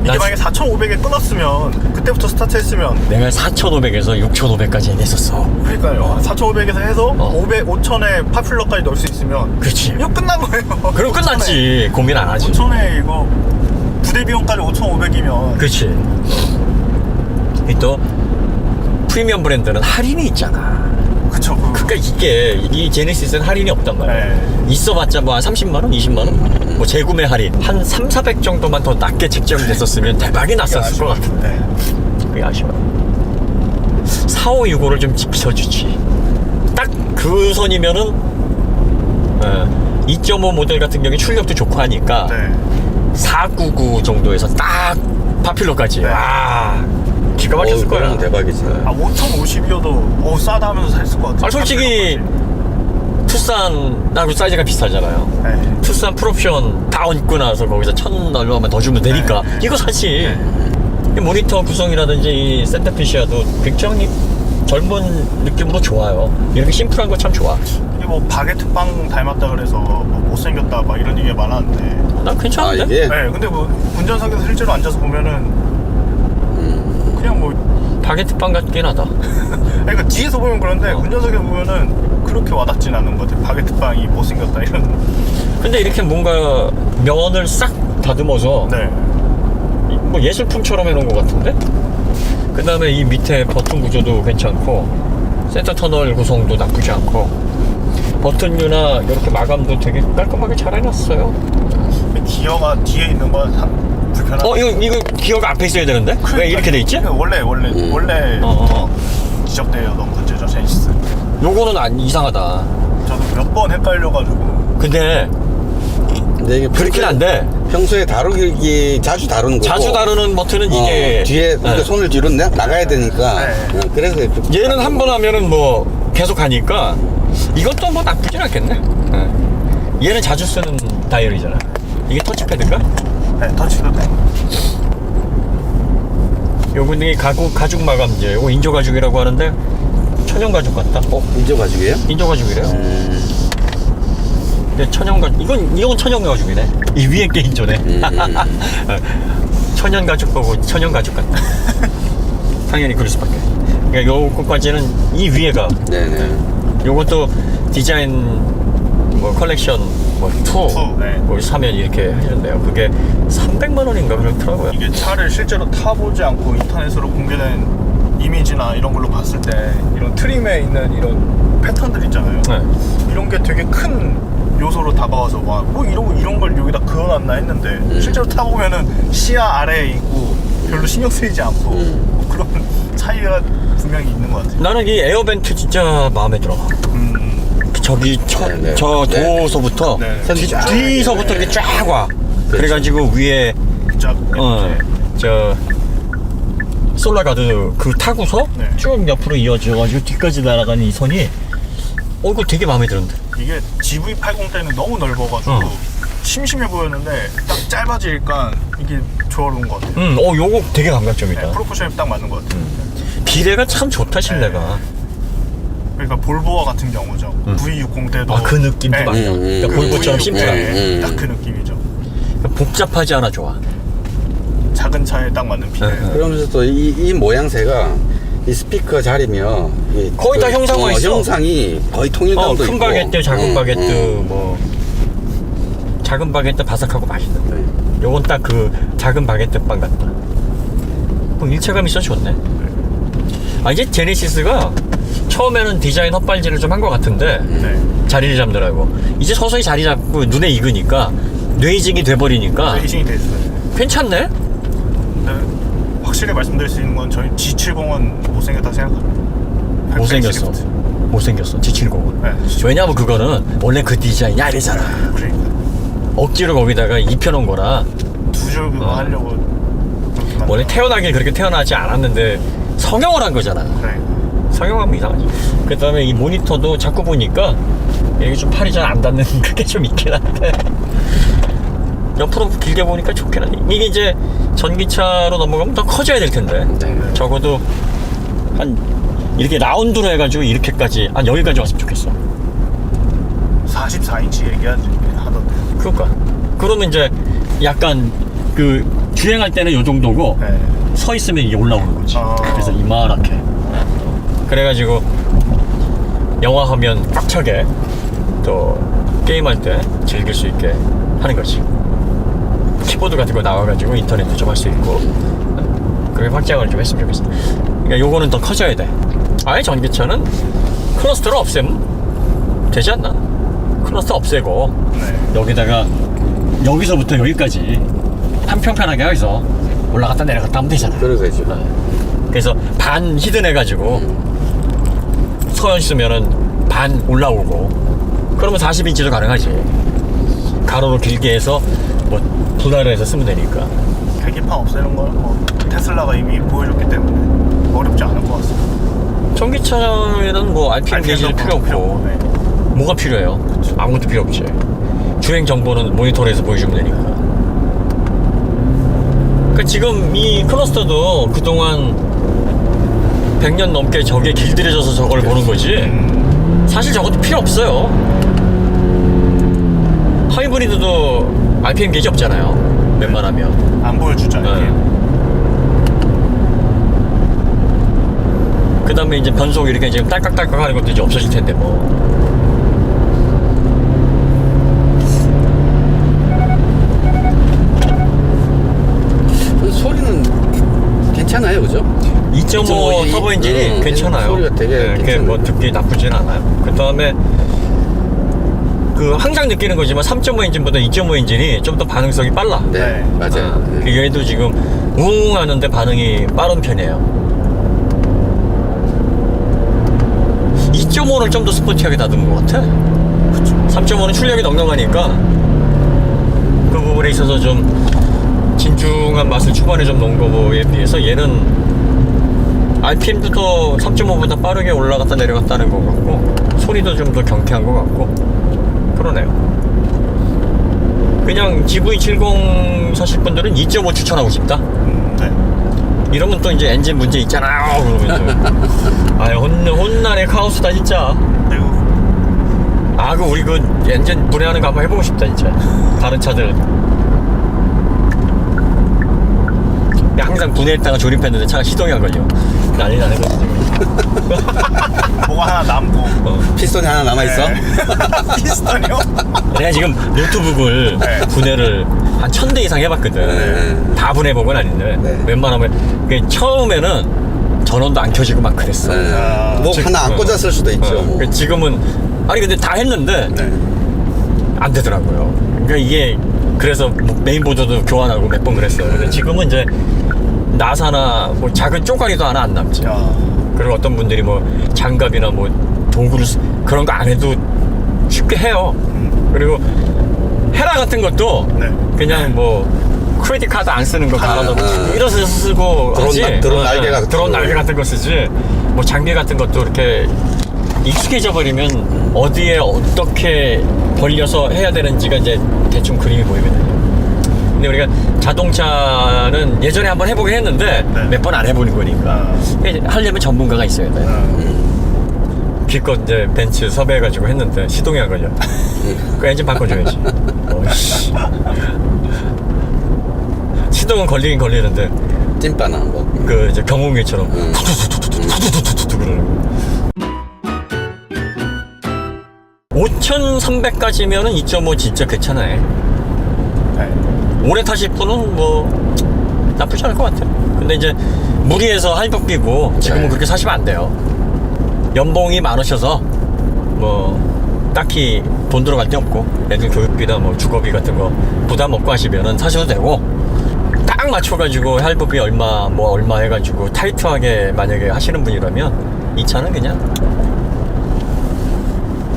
이게 나 만약에 4,500에 끊었으면 그때부터 스타트했으면 내가 4,500에서 6,500까지 했었어. 그러니까요. 4,500에서 해서 5,000에 파퓰러까지 넣을 수 있으면 그렇지. 이거 끝난 거예요. 그럼 끝났지. 고민 안 하지. 5,000에 이거 부대 비용까지 5,500이면 그렇지. 또 프리미엄 브랜드는 할인이 있잖아. 그쵸. 그러니까 이게 이 제네시스는 할인이 없단 말이야. 네. 있어봤자 뭐 한 30만 원, 20만 원, 뭐 재구매 할인 한 3, 400 정도만 더 낮게 책정됐었으면 대박이 났었을 것 같은데. 그게 아쉬워. 4565를 좀 지켜주지. 딱 그 선이면은 2.5 모델 같은 경우에 출력도 좋고 하니까 네. 499 정도에서 딱 파퓰러까지. 네. 와, 기가 막혔을 거야. 그럼 대박이지. 5,050이어도 싸다 하면서 샀을 것 같아요. 아, 솔직히 투싼하고 사이즈가 비슷하잖아요. 네. 투싼 풀옵션 다 얹고 나서 거기서 1,000 얼마만 더 주면 되니까 이거 사지. 이 모니터 구성이라든지 이 센터피시아도 굉장히 젊은 느낌으로 좋아요. 이렇게 심플한 거 참 좋아. 이게 뭐 바게트 빵 닮았다 그래서 뭐 못생겼다 막 이런 얘기가 많았는데. 난 괜찮은데? 이게 네, 근데 뭐 운전석에서 실제로 앉아서 보면은 그냥 뭐 바게트빵 같긴 하다. 그러니까 뒤에서 보면 그런데 운전석에 보면은 그렇게 와닿진 않는 것 같아요. 바게트 빵이 못생겼다 이런. 근데 이렇게 뭔가 면을 싹 다듬어서 네. 뭐 예술품처럼 해놓은 것 같은데? 그 다음에 이 밑에 버튼 구조도 괜찮고 센터 터널 구성도 나쁘지 않고 버튼류나 이렇게 마감도 되게 깔끔하게 잘 해놨어요. 기어가 뒤에 있는 건 불편하다. 이거 기어가 앞에 있어야 되는데? 왜 이렇게 돼 있지? 원래 지적되어던 문제죠, 제네시스. 요거는 이상하다. 저도 몇 번 헷갈려가지고. 근데 이게 그렇긴 한데 평소에 다루기 자주 다루는 거고 자주 다루는 버튼은 이게 뒤에 그러니까 손을 뒤로 나가야 되니까 네. 그래서 얘는 한 번 하면은 뭐 계속 하니까 이것도 뭐 나쁘진 않겠네. 얘는 자주 쓰는 다이얼이잖아. 이게 터치패드인가? 네, 터치도 돼. 요건 이게 가죽 마감재. 요거 인조 가죽이라고 하는데 천연 가죽 같다. 인조 가죽이에요? 인조 가죽이래요. 근데 천연 가죽 이건 천연 가죽이네. 이 위에 게 인조네. 천연 가죽 보고 천연 가죽 같다. 당연히 그럴 수밖에. 그러니까 요거까지는 이 위에가. 네네. 요것도 디자인 뭐 컬렉션 뭐 투 네. 거기 사면 이렇게 해준대요. 그게 300만 원인가 그렇더라고요. 이게 차를 실제로 타보지 않고 인터넷으로 공개된 이미지나 이런 걸로 봤을 때 이런 트림에 있는 이런 패턴들 있잖아요. 네. 이런 게 되게 큰 요소로 다가와서 와, 뭐 이런 걸 여기다 그어놨나 했는데 실제로 타보면은 시야 아래에 있고 별로 신경 쓰이지 않고 뭐 그런 차이가 분명히 있는 것 같아요. 나는 이 에어벤트 진짜 마음에 들어. 저기 네. 저 네. 도서부터 네. 뒤서부터 이렇게 쫙 와. 그래가지고 위에 쫙 이렇게. 저 솔라가드 그 타고서 네. 쭉 옆으로 이어져가지고 뒤까지 날아가는 이 선이 이거 되게 마음에 드는데. 이게 GV80 때는 너무 넓어가지고 심심해 보였는데 딱 짧아지니까 이게 조화로운 것 같아요. 요거 되게 감각적이다. 네, 프로포션이 딱 맞는 것 같아요. 비례가 참 좋다 실내가. 그러니까 볼보와 같은 경우죠. V60 때도 그 느낌도 맞아. 그러니까 볼보처럼 심플하게. 딱 그 느낌이죠. 복잡하지 않아 좋아. 작은 차에 딱 맞는 비례. 그러면서 또 이 모양새가 이 스피커 자리며 거의 다 형상화 있어. 형상이 거의 통일감도 큰 있고 바게트, 작은 바게트, 뭐 작은 바게트 바삭하고 맛있는데. 요건 딱 그 작은 바게트 빵 같다. 뭐 일체감 있어 좋네. 이제 제네시스가 처음에는 디자인 헛발질을 좀 한 것 같은데 네. 자리를 잡느라고 이제 서서히 자리 잡고 눈에 익으니까 뇌이징이 돼버리니까 레이싱이 돼 있어요. 괜찮네. 근데 확실히 말씀드릴 수 있는 건 저희 G70은 못생겼다 생각합니다. 못생겼어 G70은. 네. 왜냐면 그거는 원래 그 디자인이 아니잖아. 그러니까 억지로 거기다가 입혀놓은 거라. 두 줄 그거 하려고 그렇게 만든 원래 거. 태어나길 그렇게 태어나지 않았는데 성형을 한 거잖아. 그러니까. 성형하면 이상하지. 그 다음에 이 모니터도 자꾸 보니까 이게 좀 팔이 잘 안 닿는 그게 좀 있긴 한데 옆으로 길게 보니까 좋긴 하네. 이게 이제 전기차로 넘어가면 더 커져야 될 텐데 적어도 한 이렇게 라운드로 해가지고 이렇게까지 한 여기까지 왔으면 좋겠어. 44인치 얘기하던데. 그러니까 그러면 이제 약간 그 주행할 때는 요 정도고 네. 서 있으면 이게 올라오는 거지. 그래서 이만하게. 그래가지고 영화 화면 꽉 차게 또 게임할 때 즐길 수 있게 하는 거지. 키보드 같은 거 나와가지고 인터넷도 좀 할 수 있고 그렇게 확장을 좀 했으면 좋겠어. 그러니까 요거는 더 커져야 돼. 아예 전기차는 클러스터를 없애면 되지 않나? 클러스터 없애고 네. 여기다가 여기서부터 여기까지 한평평하게 해서 올라갔다 내려갔다 하면 되잖아. 그러겠죠. 그래서 반 히든해가지고 서 있으면은 반 올라오고 그러면 40인치도 가능하지. 가로로 길게 해서 뭐 분할을 해서 쓰면 되니까. 계기판 없애는 거는 뭐 테슬라가 이미 보여줬기 때문에 어렵지 않을 것 같습니다. 전기차에는 뭐 RPM 게이지는 필요 없고 네. 뭐가 필요해요? 아무것도 필요 없지. 주행 정보는 모니터에서 보여주면 되니까. 그러니까 지금 이 클러스터도 그동안 100년 넘게 저게 길들여져서 저걸 보는 거지. 사실 저것도 필요 없어요. 하이브리드도 RPM 게이지 없잖아요. 웬만하면. 안 보여주죠. 이게. 그 다음에 이제 변속 이렇게 지금 딸깍딸깍 하는 것도 이제 없어질 텐데 뭐. 소리는 괜찮아요, 그죠? 2.5 터보 엔진이 괜찮아요. 소리가 되게 그게 괜찮아요. 뭐 듣기 나쁘진 않아요. 그 다음에 그 항상 느끼는 거지만 3.5 엔진보다 2.5 엔진이 좀 더 반응성이 빨라. 네, 네. 맞아요. 그 얘도 지금 웅 하는데 반응이 빠른 편이에요. 2.5는 좀 더 스포티하게 다듬은 것 같아. 3.5는 출력이 넉넉하니까 그 부분에 있어서 좀 진중한 맛을 초반에 좀 넣은 거에 비해서 얘는 RPM도 더 3.5보다 빠르게 올라갔다 내려갔다는 것 같고 소리도 좀 더 경쾌한 것 같고 그러네요. 그냥 GV70 사실 분들은 2.5 추천하고 싶다. 네. 이러면 또 이제 엔진 문제 있잖아요. 그러면서 아유 혼나네 카오스다 진짜. 그리고 아 그 우리 그 엔진 분해하는 거 한번 해보고 싶다 진짜. 다른 차들 항상 분해했다가 조립했는데 차가 시동이 안 걸려. 난리 나는 거지 지금. 뭐가 하나 남고 피스톤이 하나 남아있어? 피스톤이요? 내가 지금 노트북을 네. 분해를 한 1000대 이상 해봤거든. 네. 다 분해본 건 아닌데 네. 웬만하면 그게 처음에는 전원도 안 켜지고 막 그랬어. 네. 아, 뭐 하나 안 꽂았을 수도 있죠. 뭐. 그 지금은 아니 근데 다 했는데 네. 안 되더라고요. 그러니까 이게 그래서 뭐 메인보드도 교환하고 몇 번 그랬어요. 근데 지금은 이제 나사나 뭐 작은 쪼가리도 하나 안 남지. 야. 그리고 어떤 분들이 뭐 장갑이나 뭐 도구를 그런 거 안 해도 쉽게 해요. 그리고 헤라 같은 것도 네. 그냥 뭐 크레딧 카드 안 쓰는 거 갈아서 아. 일어서 쓰고 드론 하지. 드론 날개 같은 드론 거. 날개 같은 거 쓰지. 뭐 장비 같은 것도 이렇게 익숙해져 버리면 어디에 어떻게 벌려서 해야 되는지가 이제 대충 그림이 보이거든요. 근데 우리가 자동차는 예전에 한번 해보긴 했는데 네. 몇 번 안 해보는 거니까 하려면 전문가가 있어야 돼. 기껏 이제 벤츠 섭외해가지고 했는데 시동이 안 걸려. 그 엔진 바꿔줘야지. 어이씨. 시동은 걸리긴 걸리는데 찐빠나 뭐. 그 이제 경운기처럼 푸두두두두두두두두두 그러는 거. 5300까지면은 2.5 진짜 괜찮아요. 네. 오래 타실 분은 뭐 나쁘지 않을 것 같아요. 근데 이제 무리해서 할부비고 지금은 네. 그렇게 사시면 안 돼요. 연봉이 많으셔서 뭐 딱히 돈 들어갈 데 없고 애들 교육비나 뭐 주거비 같은 거 부담 없고 하시면은 사셔도 되고 딱 맞춰가지고 할부비 얼마 뭐 얼마 해가지고 타이트하게 만약에 하시는 분이라면 이 차는 그냥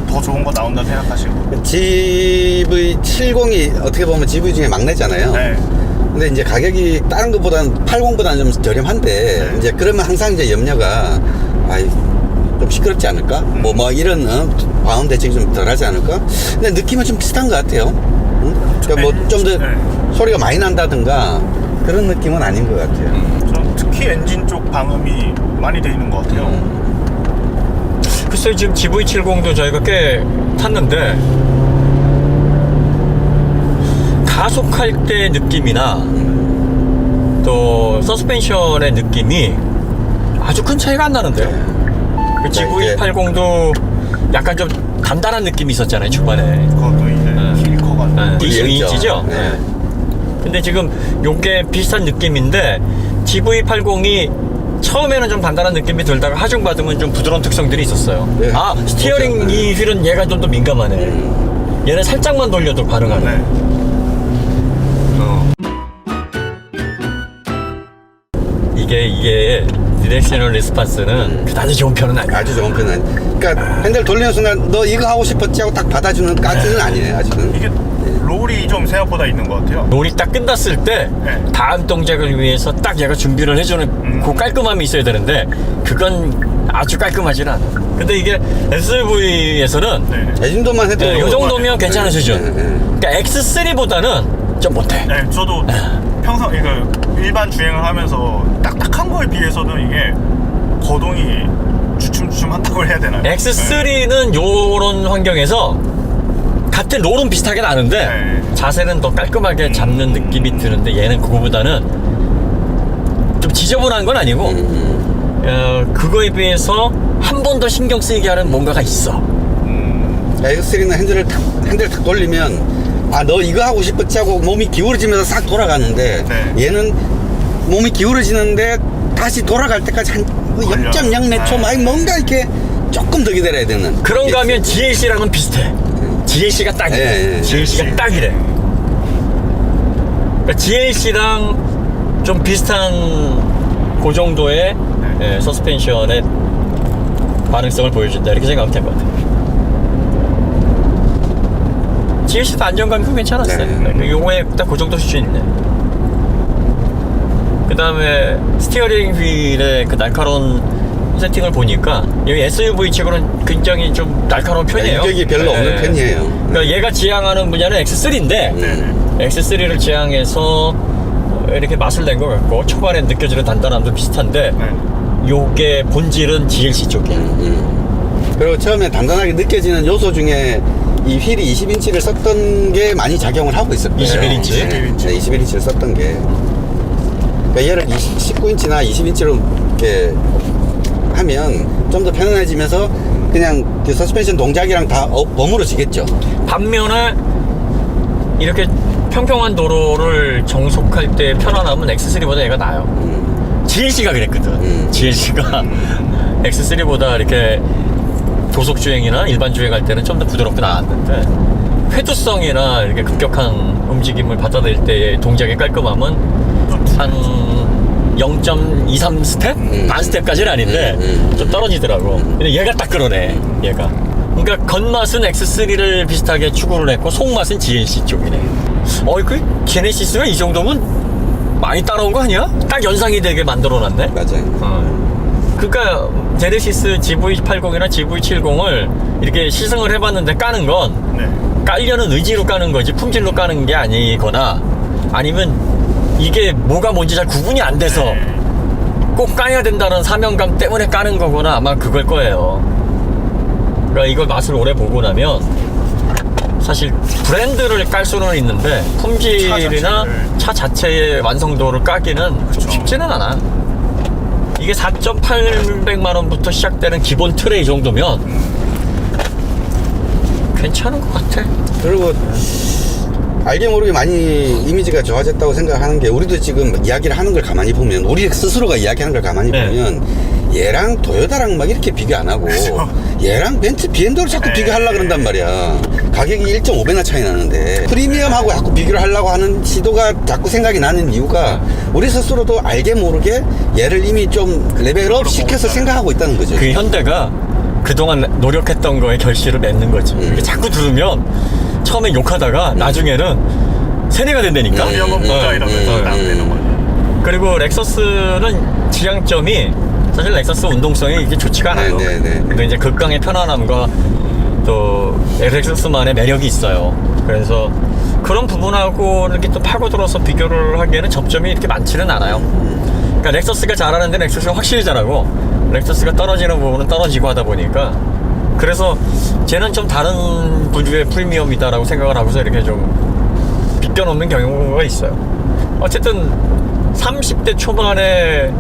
더 좋은 거 나온다 생각하시고. GV70이 어떻게 보면 GV 중에 막내잖아요. 네. 근데 이제 가격이 다른 것보다는 80보다는 좀 저렴한데 네. 이제 그러면 항상 이제 염려가 아이 좀 시끄럽지 않을까? 뭐 이런 방음 대책이 좀 덜하지 않을까? 근데 느낌은 좀 비슷한 것 같아요. 응? 그러니까 뭐 좀 더 네. 소리가 많이 난다든가 그런 느낌은 아닌 것 같아요. 전 특히 엔진 쪽 방음이 많이 돼 있는 것 같아요. 글쎄 지금 GV70도 저희가 꽤 탔는데 가속할 때 느낌이나 또 서스펜션의 느낌이 아주 큰 차이가 안 나는데요. 그 GV80도 약간 좀 단단한 느낌이 있었잖아요, 초반에. 그것도 이제 힐커가 D12인치죠? 네. 근데 지금 요게 비슷한 느낌인데 GV80이 처음에는 좀 단단한 느낌이 들다가 하중받으면 좀 부드러운 특성들이 있었어요. 네. 아, 스티어링 그렇죠. 이 휠은 얘가 좀 더 민감하네. 얘는 살짝만 돌려도 반응하네. 네. 이게 디렉셔널 리스판스는 그다지 좋은 편은 아니야. 아주 좋은 편은 아니. 그러니까 핸들 돌리는 순간 너 이거 하고 싶었지 하고 딱 받아주는까지는 아니에요. 아직은. 이게 롤이 좀 생각보다 있는 것 같아요. 롤이 딱 끝났을 때 네. 다음 동작을 위해서 딱 얘가 준비를 해주는 그 깔끔함이 있어야 되는데 그건 아주 깔끔하진 않아. 근데 이게 SUV에서는 네. 이 정도만 해도 이 정도면 괜찮은 수준. 네, 네. 그러니까 X3보다는 좀 못해. 네, 저도 평상 이거 일반 주행을 하면서 딱딱한 거에 비해서는 이게 거동이 주춤주춤한다고 해야 되나요? X3는 요런 환경에서 같은 롤은 비슷하게 나는데 네. 자세는 더 깔끔하게 잡는 느낌이 드는데 얘는 그거보다는 좀 지저분한 건 아니고 그거에 비해서 한 번 더 신경 쓰이게 하는 뭔가가 있어. X3는 핸들 탁 돌리면 아 너 이거 하고 싶었지 하고 몸이 기울어지면서 싹 돌아가는데 네. 얘는 몸이 기울어지는데 다시 돌아갈 때까지 한 걸려. 0.0 몇 초 막 뭔가 이렇게 조금 더 기다려야 되는. 그런가 하면 GLC랑은 비슷해. GLC가 딱이래. 예, GLC가 딱이래. 그러니까 GLC랑 좀 비슷한 그 정도의 서스펜션의 반응성을 보여준다 이렇게 생각하면 될 것 같아요. GLC도 안정감이 좀 괜찮았어요. 네. 요거에 딱 그 정도 수준이네. 그 다음에 스티어링 휠의 그 날카로운 세팅을 보니까 여기 SUV 측으로는 굉장히 좀 날카로운 편이에요. 인격이 별로 없는 편이에요. 그러니까 얘가 지향하는 분야는 X3인데 X3를 지향해서 이렇게 맛을 낸 것 같고 초반에 느껴지는 단단함도 비슷한데 요게 본질은 GLC 쪽이에요. 그리고 처음에 단단하게 느껴지는 요소 중에 이 휠이 20인치를 썼던 게 많이 작용을 하고 있었고요. 21인치? 네, 21인치를 썼던 게. 그러니까 얘를 19인치나 20인치로 이렇게 하면 좀 더 편안해지면서 그냥 그 서스펜션 동작이랑 다 버무러지겠죠. 반면에 이렇게 평평한 도로를 정속할 때 편안함은 X3보다 얘가 나아요. GLC가 그랬거든. GLC가 X3보다 이렇게 고속 주행이나 일반 주행할 때는 좀 더 부드럽게 나왔는데 회두성이나 이렇게 급격한 움직임을 받아들일 때의 동작의 깔끔함은 한 0.23 스텝? 반 스텝까지는 아닌데 좀 떨어지더라고. 근데 얘가 딱 그러네. 얘가. 그러니까 겉맛은 X3를 비슷하게 추구를 했고 속맛은 GLC 쪽이네. 그 제네시스가 이 정도면 많이 따라온 거 아니야? 딱 연상이 되게 만들어놨네. 맞아요. 그러니까 제네시스 GV80이나 GV70을 이렇게 시승을 해봤는데 까는 건 깔려는 의지로 까는 거지 품질로 까는 게 아니거나 아니면 이게 뭐가 뭔지 잘 구분이 안 돼서 꼭 까야 된다는 사명감 때문에 까는 거거나 아마 그걸 거예요. 그러니까 이걸 맛을 오래 보고 나면 사실 브랜드를 깔 수는 있는데 품질이나 차 자체의 완성도를 까기는 좀 쉽지는 않아. 이게 4,800만 원부터 시작되는 기본 틀에 이 정도면 괜찮은 것 같아. 그리고 알게 모르게 많이 이미지가 좋아졌다고 생각하는 게 우리도 지금 이야기를 하는 걸 가만히 보면 우리 스스로가 이야기하는 걸 가만히 보면 얘랑 도요타랑 막 이렇게 비교 안 하고 얘랑 벤츠 BMW를 자꾸 비교하려고 그런단 말이야. 가격이 1.5배나 차이 나는데 프리미엄하고 자꾸 비교를 하려고 하는 시도가 자꾸 생각이 나는 이유가 우리 스스로도 알게 모르게 얘를 이미 좀 레벨업 시켜서 생각하고 있다는 거죠. 그 현대가 그동안 노력했던 거에 결실을 맺는 거지. 이게 자꾸 들으면 처음에 욕하다가 나중에는 세뇌가 된다니까. 우리 한번 보자 이러면서 딱 되는 거죠. 그리고 렉서스는 지향점이 사실 렉서스 운동성이 이게 좋지가 않아요. 근데 이제 극강의 편안함과 또 렉서스만의 매력이 있어요. 그래서 그런 부분하고 이렇게 또 파고들어서 비교를 하기에는 접점이 이렇게 많지는 않아요. 그러니까 렉서스가 잘하는데 렉서스가 확실히 잘하고 렉서스가 떨어지는 부분은 떨어지고 하다 보니까 그래서 쟤는 좀 다른 부류의 프리미엄이다라고 생각을 하고서 이렇게 좀 비껴놓는 경우가 있어요. 어쨌든 30대 초반에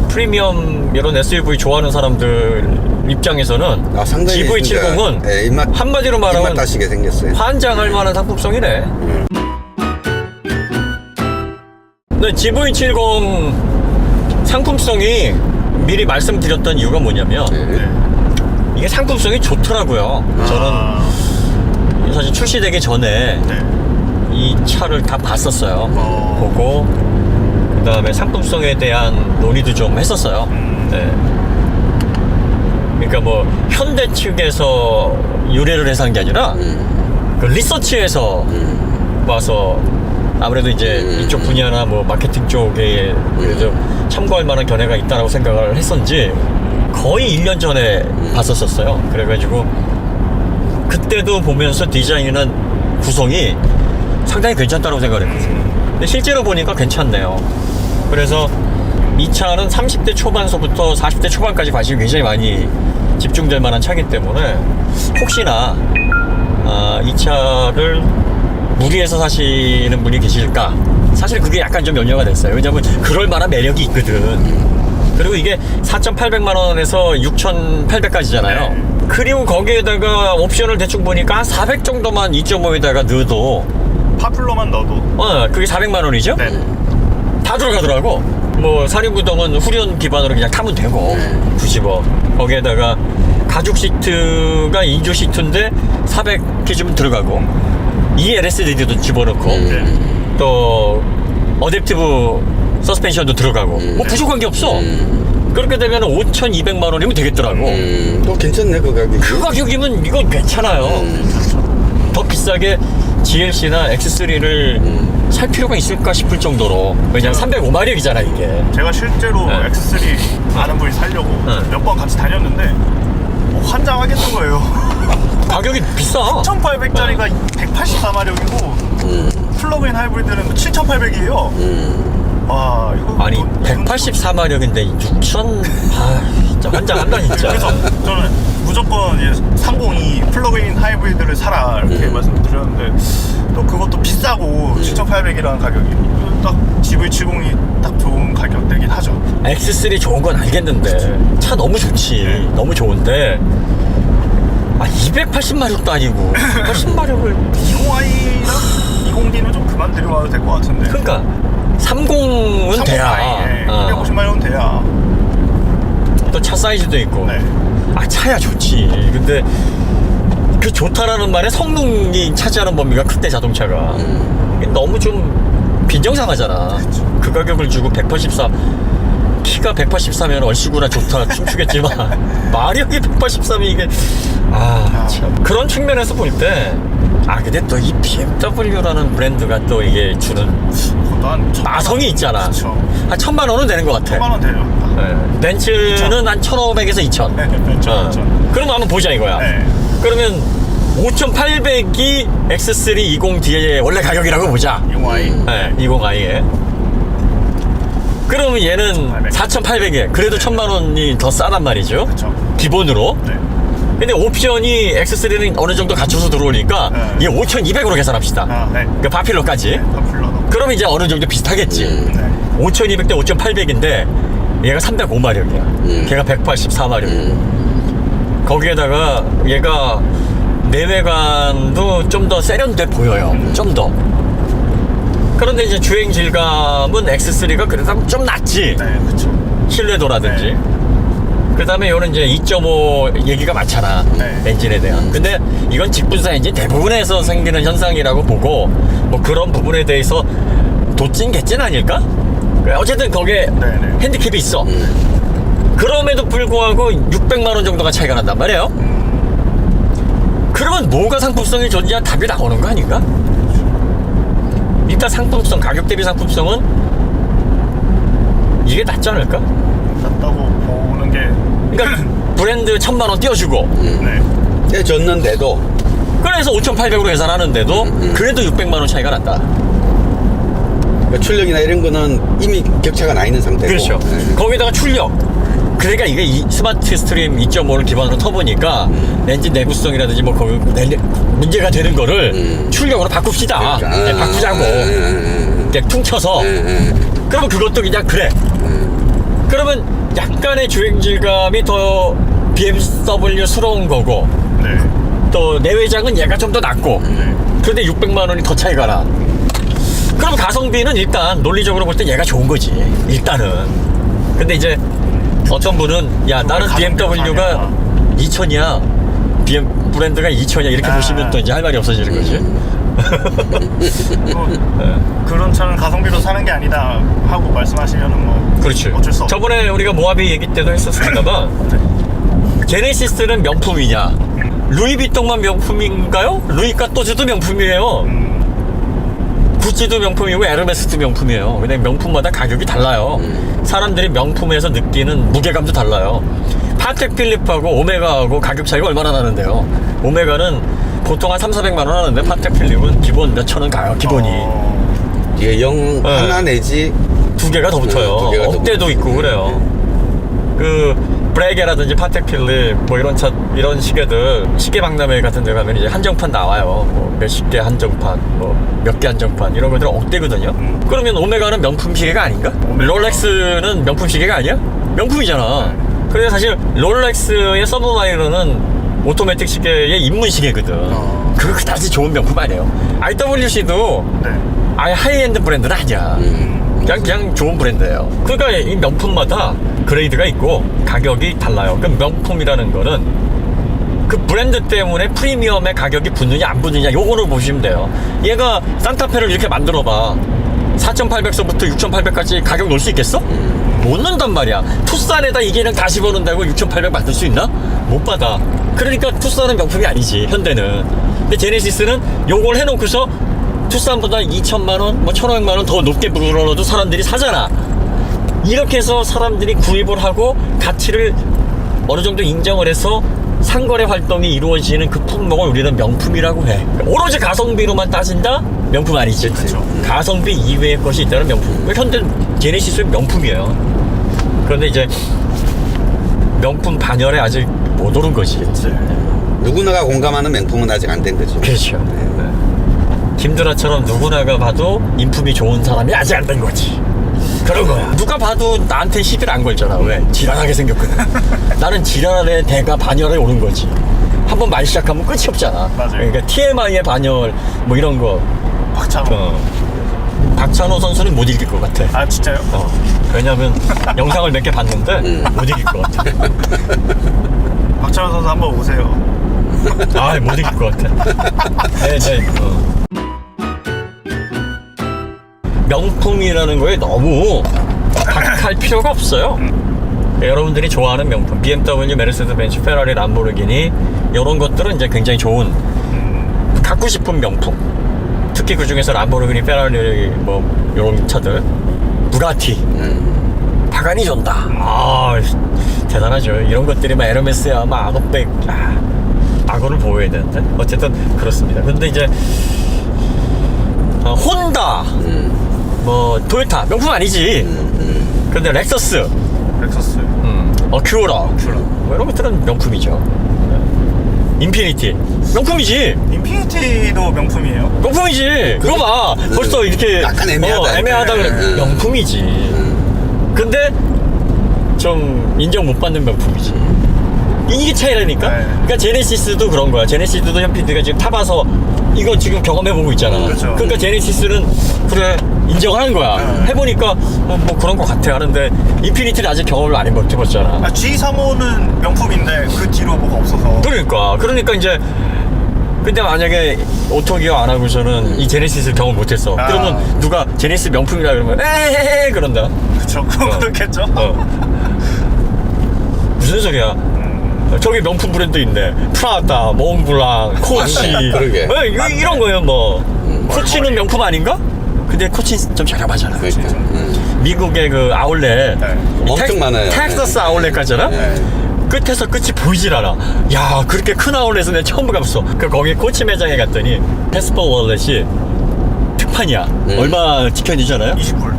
프리미엄 이런 SUV 좋아하는 사람들 입장에서는 상당히 GV70은 네, 한마디로 말하면 입맛 따시게 생겼어요. 환장할 만한 상품성이네. 네, GV70 상품성이 미리 말씀드렸던 이유가 뭐냐면 네. 이게 상품성이 좋더라고요. 저는 사실 출시되기 전에 이 차를 다 봤었어요. 보고 그 다음에 상품성에 대한 논의도 좀 했었어요. 네. 그러니까 뭐 현대 측에서 의뢰를 해서 한 게 아니라 그 리서치에서 와서 아무래도 이제 이쪽 분야나 뭐 마케팅 쪽에 그래도 참고할 만한 견해가 있다라고 생각을 했었는지 거의 1년 전에 봤었어요. 그래가지고 그때도 보면서 디자인이나 구성이 상당히 괜찮다고 생각을 했어요. 근데 실제로 보니까 괜찮네요. 그래서 이 차는 30대 초반서부터 40대 초반까지 관심이 굉장히 많이 집중될 만한 차이기 때문에 혹시나 이 차를 무리해서 사시는 분이 계실까? 사실 그게 약간 좀 염려가 됐어요. 왜냐면 그럴 만한 매력이 있거든. 그리고 이게 4,800만 원에서 6,800까지잖아요. 그리고 거기에다가 옵션을 대충 보니까 한 400 정도만 2.5에다가 넣어도 파퓰러만 넣어도 그게 400만 원이죠? 네. 다 들어가더라고. 뭐 사륜구동은 후륜 기반으로 그냥 타면 되고 굳이 뭐 거기에다가 가죽 시트가 2조 시트인데 400개 좀 들어가고 ELSD도 집어넣고 또 어댑티브 서스펜션도 들어가고 뭐 부족한 게 없어. 그렇게 되면 5,200만 원이면 되겠더라고. 또 괜찮네 그 가격이. 그 가격이면 이건 괜찮아요. 더 비싸게 GLC나 X3를 살 필요가 있을까 싶을 정도로. 왜냐면 305마력이잖아 이게. 제가 실제로 네. X3 아는 분이 살려고 몇 번 같이 다녔는데 환장하겠는 거예요. 가격이 비싸. 1,800짜리가 184마력이고 플러그인 하이브리드는 7,800이에요. 와 이거 아니 184마력인데 6,000. 진짜 환장한다 진짜. 그래서 저는 무조건 이제 302 플러그인 하이브리드를 사라 이렇게 말씀드렸는데 또 그것도 비싸고 7,800이라는 가격이 딱 GV70이 딱 좋은 가격대긴 하죠. X3 좋은 건 알겠는데 차 너무 좋지. 너무 좋은데 280마력도 아니고 180마력을 20i랑 20D는 좀 그만 들여와도 될 것 같은데. 그러니까 30은 돼야. 250마력은 돼야. 또 차 사이즈도 있고. 네. 차야 좋지. 근데 그 좋다라는 말에 성능이 차지하는 범위가 클 때 자동차가 너무 좀 빈정상하잖아. 그 가격을 주고 184 키가 184면 얼씨구나 좋다 춤추겠지만 마력이 183이 이게 참 그런 측면에서 볼 때 근데 또 이 BMW라는 브랜드가 또 이게 주는 그것도 한 마성이 있잖아. 그쵸. 한 1,000만 원은 되는 것 같아. 1,000만 원 되죠. 네. 벤츠는 한 1,500에서 2,000. 네, 벤츠는 2,000. 그럼 한번 보자 이거야. 네. 그러면 5,800이 X3 20D의 원래 가격이라고 보자. 20i. 네, 20i에. 그러면 얘는 4,800에 그래도 1,000만 원이 더 싸단 말이죠. 그쵸. 기본으로. 네. 근데 옵션이 X3는 어느 정도 갖춰서 들어오니까 얘 5,200으로 계산합시다. 네. 그 바필러까지. 파퓰러도. 그러면 이제 어느 정도 비슷하겠지. 네. 5,200 대 5,800인데 얘가 305마력이야. 걔가 184마력이야. 거기에다가 얘가 내외관도 좀 더 세련돼 보여요. 좀 더. 그런데 이제 주행 질감은 X3가 그래도 좀 낫지. 네, 그쵸. 신뢰도라든지. 네. 그 다음에 요는 이제 2.5 얘기가 많잖아. 네. 엔진에 대한. 근데 이건 직분사 엔진 대부분에서 생기는 현상이라고 보고, 뭐 그런 부분에 대해서 도찐 개찐 아닐까? 어쨌든 거기에 네네. 핸디캡이 있어. 그럼에도 불구하고 600만원 정도가 차이가 난단 말이에요. 그러면 뭐가 상품성이 좋냐 답이 나오는 거 아닌가? 일단 상품성, 가격 대비 상품성은 이게 낫지 않을까? 낫다고 보는 게. 그러니까 브랜드 1,000만원 띄워주고 네. 줬는데도 그래서 5,800으로 계산하는데도 그래도 600만원 차이가 난다. 출력이나 이런 거는 이미 격차가 나 있는 상태고. 그렇죠. 네. 거기다가 출력 그러니까 이게 이 스마트 스트림 2.5를 기반으로 터보니까 엔진 내구성이라든지 뭐 거기 문제가 되는 거를 출력으로 바꿉시다. 그러니까. 네, 바꾸자고. 그냥 퉁쳐서. 그러면 그것도 그냥 그래. 그러면 약간의 주행 질감이 더 BMW스러운 거고, 네. 또 내외장은 얘가 좀 더 낫고, 그런데 600만 원이 더 차이가 나. 그럼 가성비는 일단 논리적으로 볼 때 얘가 좋은 거지, 일단은. 근데 이제 어떤 분은 야 나는 BMW가 2000이야, BM 브랜드가 2000이야 이렇게 보시면 또 이제 할 말이 없어지는 거지. 그런 차는 가성비로 사는 게 아니다 하고 말씀하시면은 뭐 그렇지. 어쩔 수 없어. 저번에 우리가 모하비 얘기 때도 했었습니다만 제네시스는 명품이냐, 루이비통만 명품인가요? 루이카토즈도 명품이에요. 구찌도 명품이고 에르메스도 명품이에요. 근데 명품마다 가격이 달라요. 사람들이 명품에서 느끼는 무게감도 달라요. 파텍 필립하고 오메가하고 가격 차이가 얼마나 나는데요. 오메가는 보통 한 3,400만 원 하는데 파텍 필립은 기본 몇천 원 가요, 기본이. 이게 하나 내지 두 개가 더 붙어요. 두 개가 더 억대도 붙어요. 있고 그래요. 그 브레게라든지 파텍 필립 뭐 이런 차, 이런 시계들, 시계 박람회 같은 데 가면 이제 한정판 나와요. 뭐 몇십 개 한정판, 뭐 몇 개 한정판, 이런 것들은 억대거든요. 그러면 오메가는 명품 시계가 아닌가? 롤렉스는 명품 시계가 아니야? 명품이잖아. 그래서 사실 롤렉스의 서브마이너는 오토매틱 시계의 입문 시계거든. 그거 그다지 좋은 명품 아니에요. IWC도 네. 아예 하이엔드 브랜드는 아니야. 그냥 좋은 브랜드예요. 그러니까 이 명품마다 그레이드가 있고 가격이 달라요. 그 명품이라는 거는 그 브랜드 때문에 프리미엄의 가격이 붙느냐 안 붙느냐 요거를 보시면 돼요. 얘가 산타페를 이렇게 만들어봐, 4,800서부터 6,800까지 가격 넣을 수 있겠어? 못 넣는단 말이야. 투싼에다 이게는 다 집어넣는다고 6,800 만들 수 있나? 못 받아. 그러니까 투싼은 명품이 아니지, 현대는. 근데 제네시스는 요걸 해놓고서 투싼보다 2,000만원, 뭐 1,500만원 더 높게 불어넣어도 사람들이 사잖아. 이렇게 해서 사람들이 구입을 하고 가치를 어느 정도 인정을 해서 상거래 활동이 이루어지는 그 품목을 우리는 명품이라고 해. 오로지 가성비로만 따진다? 명품 아니지. 그쵸. 가성비 이외의 것이 있다는 명품. 현대 제네시스는 명품이에요. 그런데 이제 명품 반열에 아직 못 오른 거지. 누구나가 공감하는 명품은 아직 안 된 거죠. 그렇죠. 김드라처럼 누구나가 봐도 인품이 좋은 사람이 아직 안 된 거지. 그런 거야. 누가 봐도 나한테 시비를 안 걸잖아. 왜? 지랄하게 생겼거든. 나는 지랄의 대가 반열에 오른 거지. 한번 말 시작하면 끝이 없잖아. 맞아요. 그러니까 TMI의 반열 뭐 이런 거. 박찬호. 박찬호 선수는 못 이길 것 같아. 아 진짜요? 왜냐면 영상을 몇 개 봤는데 못 이길 것 같아. 박찬호 선수 한번 오세요. 아, 못 이길 것 같아. 네. 명품이라는 거에 너무 박할 필요가 없어요. 여러분들이 좋아하는 명품, BMW, 메르세데스 벤츠, 페라리, 람보르기니 이런 것들은 이제 굉장히 좋은 갖고 싶은 명품. 특히 그 중에서 람보르기니, 페라리 뭐 이런 차들, 부가티, 파가니 존다. 아, 대단하죠. 이런 것들이 막 에르메스야, 막 아노백, 악어를 보호해야 되는데 어쨌든 그렇습니다. 근데 이제 혼다, 뭐 토요타 명품 아니지. 근데 렉서스, 어큐라 뭐 이런 것들은 명품이죠. 인피니티 명품이지. 인피니티도 명품이에요. 명품이지. 그거 봐, 벌써 이렇게 약간 애매하다. 애매하다 그래. 명품이지. 근데 좀 인정 못 받는 명품이지. 이게 차이라니까. 그러니까 제네시스도 그런 거야. 제네시스도 현피디가 지금 타봐서 이거 지금 경험해보고 있잖아. 그렇죠. 그러니까 제네시스는 그래 인정하는 거야. 해보니까 뭐 그런 거 같아 하는데 인피니티는 아직 경험을 안 해봤잖아. G35는 명품인데 그 뒤로 뭐가 없어서. 그러니까 이제 근데 만약에 오토기어 안 하고서는 이 제네시스를 경험 못했어. 그러면 누가 제네시스 명품이라 그러면 에헤헤 그런다. 그쵸. 그렇겠죠. 무슨 소리야? 저기 명품 브랜드 있네. 프라다, 몽블랑, 코치. 그러게. 이런 거예요, 뭐. 코치는 명품 아닌가? 근데 코치는 좀 저렴하잖아. 그러니까. 미국의 그 아울렛. 엄청 많아요. 텍사스 아울렛 가잖아? 끝에서 끝이 보이질 않아. 야, 그렇게 큰 아울렛은 내가 처음 가봤어. 거기 코치 매장에 갔더니, 패스퍼 월렛이 특판이야. 얼마 찍혔는지 알아요? 20불.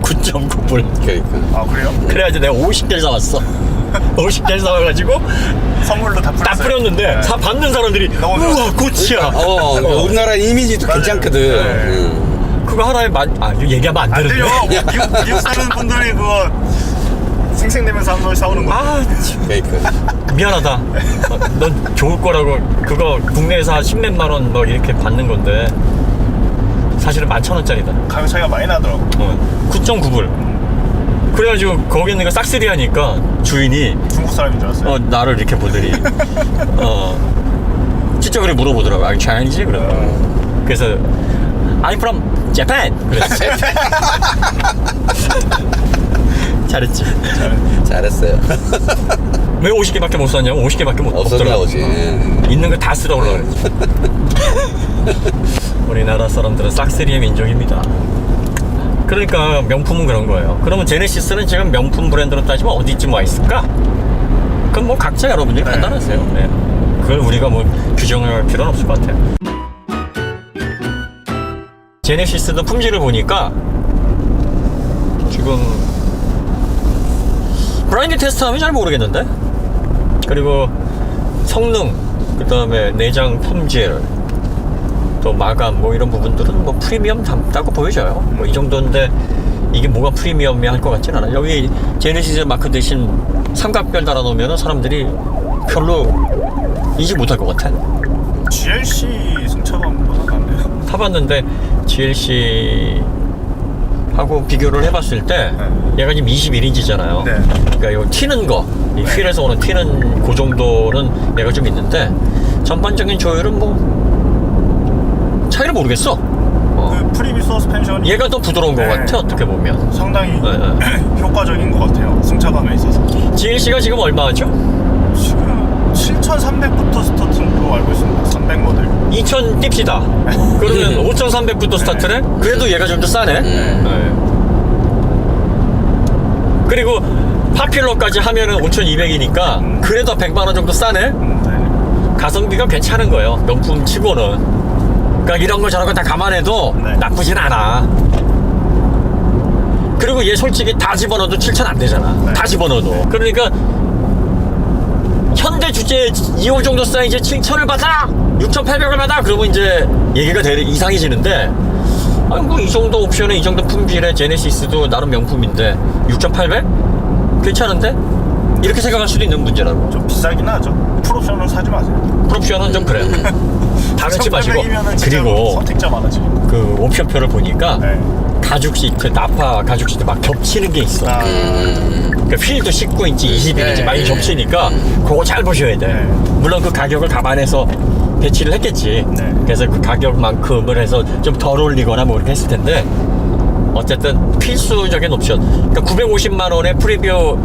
9.9불. 그러니까. 아 그래요? 그래가지고 내가 50개를 사왔어. 50개를 사와가지고 선물로 다 딱 뿌렸는데 네. 받는 사람들이 너무 우와 꽃이야. 우리나라 이미지도 맞아요. 괜찮거든. 네. 그거 하나에 이거 얘기하면 안 안 되는데. 돼요. 미국 사는 분들이 그거 생생내면서 한 번 사오는 거. 아 그러니까. 미안하다. 넌 좋을 거라고 그거 국내에서 한 10몇만 원 뭐 이렇게 받는 건데 사실은 11,000원짜리다. 가격 차이가 많이 나더라고. 9.9불. 그래가지고 거기 있는 거 싹쓸이 하니까 주인이 중국 사람인 줄 알았어요. 나를 이렇게 보더니 진짜 그래 물어보더라고. Are you Chinese? 그래. 그래서 I'm from Japan. 그랬어. 잘했지. 잘했어요. 왜 50개밖에 못 샀냐고? 50개밖에 못 없었나 없더라고. 보지. 있는 거 다 쓰라고 그랬지. 우리나라 사람들은 싹쓸이의 민족입니다. 그러니까 명품은 그런 거예요. 그러면 제네시스는 지금 명품 브랜드로 따지면 어디쯤 와 있을까? 그건 뭐 각자 여러분들이 판단하세요. 네. 그걸 우리가 뭐 규정할 필요는 없을 것 같아요. 제네시스도 품질을 보니까 지금 브라인드 테스트하면 잘 모르겠는데. 그리고 성능, 그 다음에 내장 품질, 또 마감 뭐 이런 부분들은 뭐 프리미엄 담다고 보여져요. 뭐 이 정도인데 이게 뭐가 프리미엄이 할 것 같진 않아요. 여기 제네시스 마크 대신 삼각별 달아놓으면 사람들이 별로 인식 못할 것 같아. GLC 승차감보다 낫네요. 타봤는데 GLC 하고 비교를 해봤을 때 얘가 지금 21인치잖아요. 네. 그러니까 요 튀는 거, 이 휠에서 오는 튀는 그 정도는 얘가 좀 있는데 전반적인 조율은 뭐 차이를 모르겠어. 그 프리비 서스펜션이 얘가 더 부드러운 것 네. 같아 어떻게 보면. 상당히 네, 효과적인 것 같아요. 승차감에 있어서. GLC가 지금 얼마 하죠? 지금 7,300부터 스타트로 알고 있습니다. 300 모델. 2,000 띱시다. 그러면 5,300부터 스타트래? 그래도 얘가 좀 더 싸네. 네. 그리고 파퓰러까지 하면은 5,200이니까 그래도 100만 원 정도 싸네. 네. 가성비가 괜찮은 거예요. 명품 치고는. 그러니까 이런 거 저런 거 다 감안해도 네. 나쁘진 않아. 그리고 얘 솔직히 다 집어넣어도 7,000 안 되잖아. 네. 다 집어넣어도. 그러니까 현대 주제 2호 정도 사이즈에 7,000을 받아! 6,800을 받아! 그러면 이제 얘기가 이상해지는데 아니 뭐 이 정도 옵션에 이 정도 품질의 제네시스도 나름 명품인데 6,800? 괜찮은데? 이렇게 생각할 수도 있는 문제라고. 좀 비싸긴 하죠. 풀옵션은 사지 마세요. 프로옵션은 좀 그래. 다 넣지 마시고. 1,800이면은 진짜 그리고 선택자 많아지. 그 옵션표를 보니까 네. 가죽 시트, 나파 가죽 시트 막 겹치는 게 있어. 아, 그 휠도 19인치, 21인치 네. 많이 겹치니까 그거 잘 보셔야 돼. 네. 물론 그 가격을 감안해서 배치를 했겠지. 네. 그래서 그 가격만큼을 해서 좀 덜 올리거나 뭐 이렇게 했을 텐데 어쨌든 필수적인 옵션. 그러니까 950만 원에 프리뷰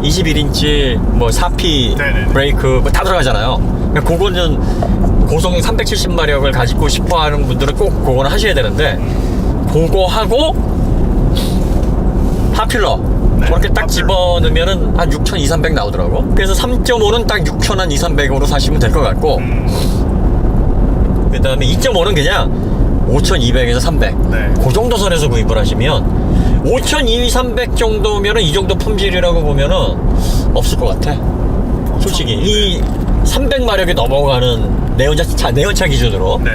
21인치 뭐 4P 네네. 브레이크 뭐 다 들어가잖아요. 그러니까 그거는 고성능 370마력을 가지고 싶어 하는 분들은 꼭 그거는 하셔야 되는데 그거 하고 파퓰러 네, 그렇게 딱 파퓰러. 집어넣으면은 한 6,200, 300 나오더라고. 그래서 3.5는 딱 6,200으로 사시면 될 것 같고 그 다음에 2.5는 그냥 5,200에서 300 네. 그 정도 선에서 구입을 하시면 5,200, 300 정도면은 이 정도 품질이라고 보면은 없을 것 같아. 솔직히 이 300마력이 넘어가는 내연차 기준으로 네.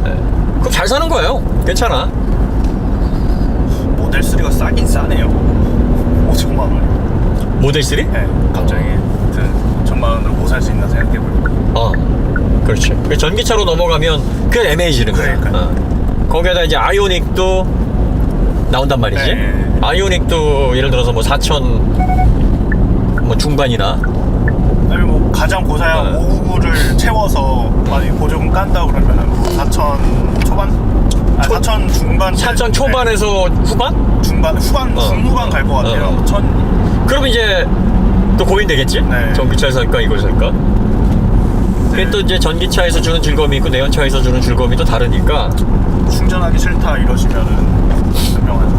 네. 그럼 잘 사는 거예요. 괜찮아. 모델 3가 싸긴 싸네요. 5천만 원. 모델 3? 네. 갑자기 그 천만 원으로 뭐 살 수 있나 생각해보니까. 그렇지. 그 전기차로 넘어가면 그게 애매해지는 거야. 그러니까요. 거기에다 이제 아이오닉도 나온단 말이지. 네. 아이오닉도 예를 들어서 뭐 4,000 뭐 중반이나 아니 뭐 가장 고사양 네. 599를 채워서 만약 보조금 깐다 그러면은 4천 초반? 아 4천 중반. 4,000 초반에서 후반? 중반 후반 중후반 갈 것 같아요. 그럼 이제 또 고민되겠지? 네. 전기차에서 할까 이걸 할까? 그게 또 이제 전기차에서 주는 즐거움이 있고 내연차에서 주는 즐거움이 또 다르니까 충전하기 싫다 이러시면은 현명하죠.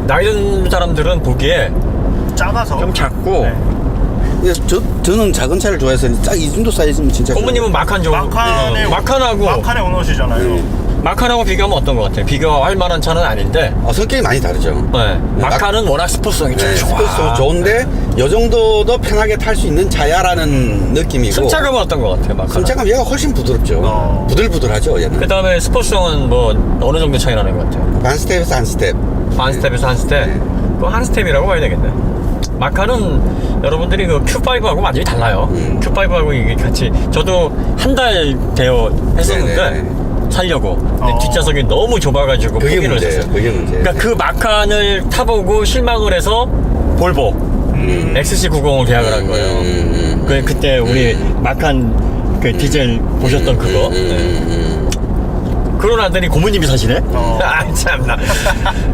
나이 든 사람들은 보기에 작아서 좀 작고 네. 저는 작은 차를 좋아해서 딱 이 정도 사이즈면 진짜. 고모님은 마칸 좀 마칸하고 오너시잖아요. 마칸하고 비교하면 어떤 것 같아요? 비교할 만한 차는 아닌데. 성격이 많이 다르죠. 네. 마칸은 워낙 스포츠성이 좀 좋아. 스포츠성 좋은데 요 정도도 편하게 탈 수 있는 차야라는 느낌이고. 승차감은 어떤 것 같아요? 마칸. 승차감 얘가 훨씬 부드럽죠. 부들부들하죠 얘는. 그 다음에 스포츠성은 뭐 어느 정도 차이 나는 것 같아요? 반 스텝에서 한 스텝. 반 스텝에서 한 스텝. 네. 그거 한 스텝이라고 봐야 되겠네. 마칸은 여러분들이 그 Q5하고 완전히 달라요. Q5하고 이게 같이 저도 한 달 되어 했었는데 네네. 살려고. 근데 뒷좌석이 너무 좁아가지고 그게 포기를 문제예요. 했었어요. 그게 문제예요. 그러니까 그 마칸을 타보고 실망을 해서 볼보 XC90을 계약을 한 거예요. 그때 우리 마칸 그 디젤 보셨던 그거. 그런 아들이 고모님이 사시네? 아, 참나.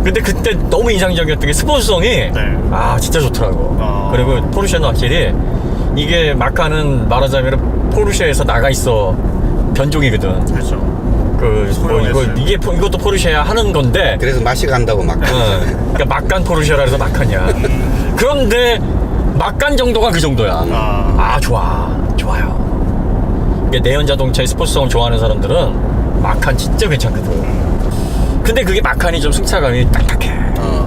근데 그때 너무 인상적이었던 게 스포츠성이, 아, 진짜 좋더라고. 그리고 포르쉐는 확실히, 이게 마칸은 말하자면 포르쉐에서 나가 있어 변종이거든. 그렇죠. 이것도 포르쉐야 하는 건데, 그래서 맛이 간다고 막. 그러니까 막간 포르쉐라 해서 막간이야. 그런데 막간 정도가 그 정도야. 좋아요. 이게 내연 자동차의 스포츠성을 좋아하는 사람들은 마칸 진짜 괜찮거든. 근데 그게 마칸이 좀 승차감이 딱딱해.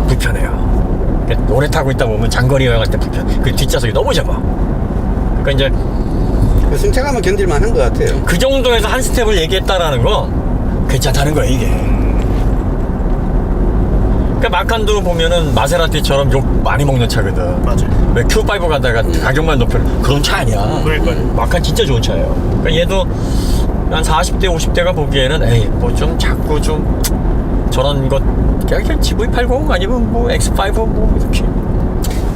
불편해요. 그러니까 오래 타고 있다 보면 장거리 여행할 때 불편해. 그 뒷좌석이 너무 작아. 그러니까 이제 그 승차감은 견딜만 한 것 같아요. 그 정도에서 한 스텝을 얘기했다라는 건 괜찮다는 거야 이게. 그러니까 마칸도 보면은 마세라티처럼 욕 많이 먹는 차거든. 맞아요. 왜 Q5 가다가 가격만 높여는 그런 차 아니야. 그러니까요. 마칸 진짜 좋은 차예요. 그러니까 얘도 한 40대 50대가 보기에는 에이 뭐 좀 자꾸 좀 저런 것 그냥 GV80 아니면 뭐 X5 뭐 이렇게.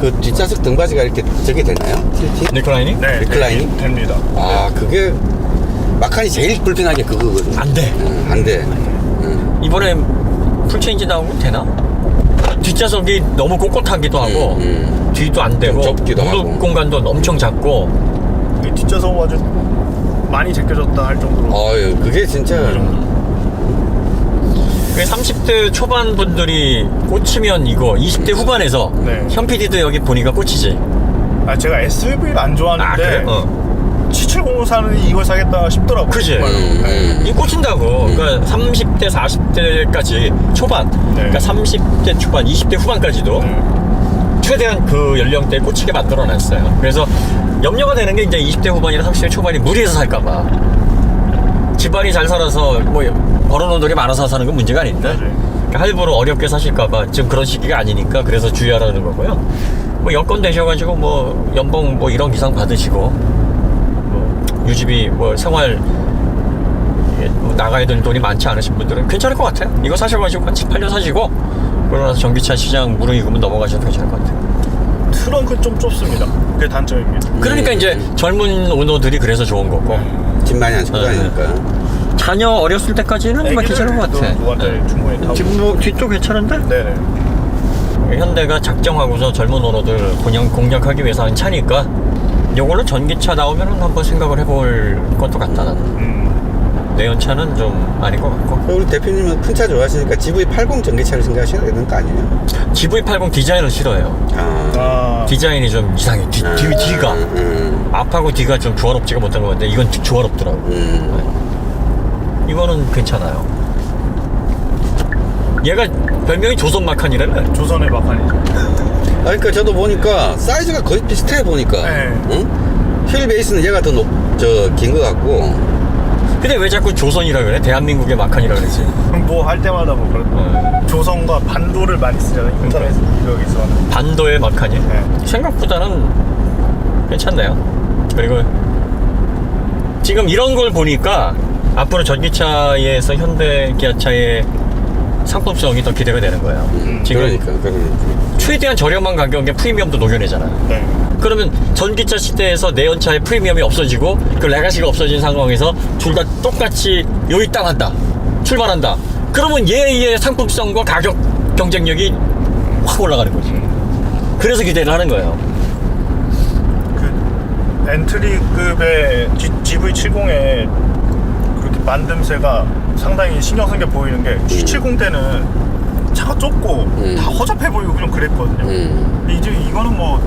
그 뒷좌석 등받이가 이렇게 저게 되나요? 틸팅? 리클라이닝? 네, 리클라이닝? 됩니다. 아 그게 마칸이 제일 불편하게 그거거든. 안 돼. 안 돼. 이번에 풀체인지 나오면 되나? 뒷좌석이 너무 꼿꼿하기도 하고 뒤도 안 되고 좀 좁기도 무릎 하고. 공간도 엄청 작고. 이 뒷좌석 아주 많이 제껴졌다 할 정도로. 아유 그게 진짜. 그 30대 초반 분들이 꽂히면 이거 20대 후반에서 네. 현 PD도 여기 보니까 꽂히지. 아 제가 SUV를 안 좋아하는데 그래? 770 사는 이걸 사겠다 싶더라고요. 그지? 네. 이 꽂힌다고. 그러니까 30대 40대까지 초반, 네. 그러니까 30대 초반, 20대 후반까지도 최대한 그 연령대에 꽂히게 만들어놨어요. 그래서 염려가 되는 게 이제 20대 후반이나 30대 초반이 무리해서 살까봐. 집안이 잘 살아서 뭐 벌어놓은 돈이 많아서 사는 건 문제가 아닌데 그러니까 할부로 어렵게 사실까봐 지금 그런 시기가 아니니까 그래서 주의하라는 거고요. 뭐 여건 되셔가지고 뭐 연봉 뭐 1억 이상 받으시고 뭐 유지비 뭐 생활 뭐 나가야 될 돈이 많지 않으신 분들은 괜찮을 것 같아요. 이거 사셔가지고 한 7, 8년 사시고 그러고 나서 전기차 시장 무르익으면 넘어가셔도 괜찮을 것 같아요. 트렁크는 좀 좁습니다. 그게 단점입니다. 그러니까 이제 젊은 오너들이 그래서 좋은 거고 짐 많이 안 싣고 다니니까. 자녀 어렸을 때까지는 정말 괜찮은 것 같아. 누구한테 충분히 타고. 지금 뭐 뒤도 괜찮은데? 네네. 현대가 작정하고서 젊은 오너들 공략하기 위해서 한 차니까 요거는 전기차 나오면 한번 생각을 해볼 것도 같다 나는. 내연차는 좀 아닌 것 같고. 우리 대표님은 큰 차 좋아하시니까 GV80 전기차를 생각하셔야 되는 거 아니에요? GV80 디자인을 싫어해요. 디자인이 좀 이상해. 뒤가 앞하고 뒤가 좀 조화롭지가 못한 것 같은데 이건 조화롭더라고. 이거는 괜찮아요. 얘가 별명이 조선 마칸이라며. 조선의 마칸이죠. 그러니까 저도 보니까 사이즈가 거의 비슷해 보니까. 네. 응? 휠 베이스는 얘가 더 긴 것 같고. 근데 왜 자꾸 조선이라 그래? 대한민국의 마칸이라 그러지. 뭐 할 때마다 뭐 그런 조선과 반도를 많이 쓰잖아요. 인터넷 여기서. 반도의 마칸이. 네. 생각보다는 괜찮네요. 그리고 지금 이런 걸 보니까 앞으로 전기차에서 현대 기아차의 상품성이 더 기대가 되는 거예요. 지금 그러니까. 최대한 저렴한 가격에 프리미엄도 녹여내잖아요. 네. 그러면 전기차 시대에서 내연차의 프리미엄이 없어지고 그 레가시가 없어진 상황에서 둘 다 똑같이 요이 땅 한다. 출발한다. 그러면 얘의 상품성과 가격 경쟁력이 확 올라가는 거지. 그래서 기대를 하는 거예요. 그 엔트리급의 GV70의 그렇게 만듦새가 상당히 신경 쓴 게 보이는 게 G70 때는 차가 좁고 다 허접해 보이고 좀 그랬거든요. 근데 이제 이거는 뭐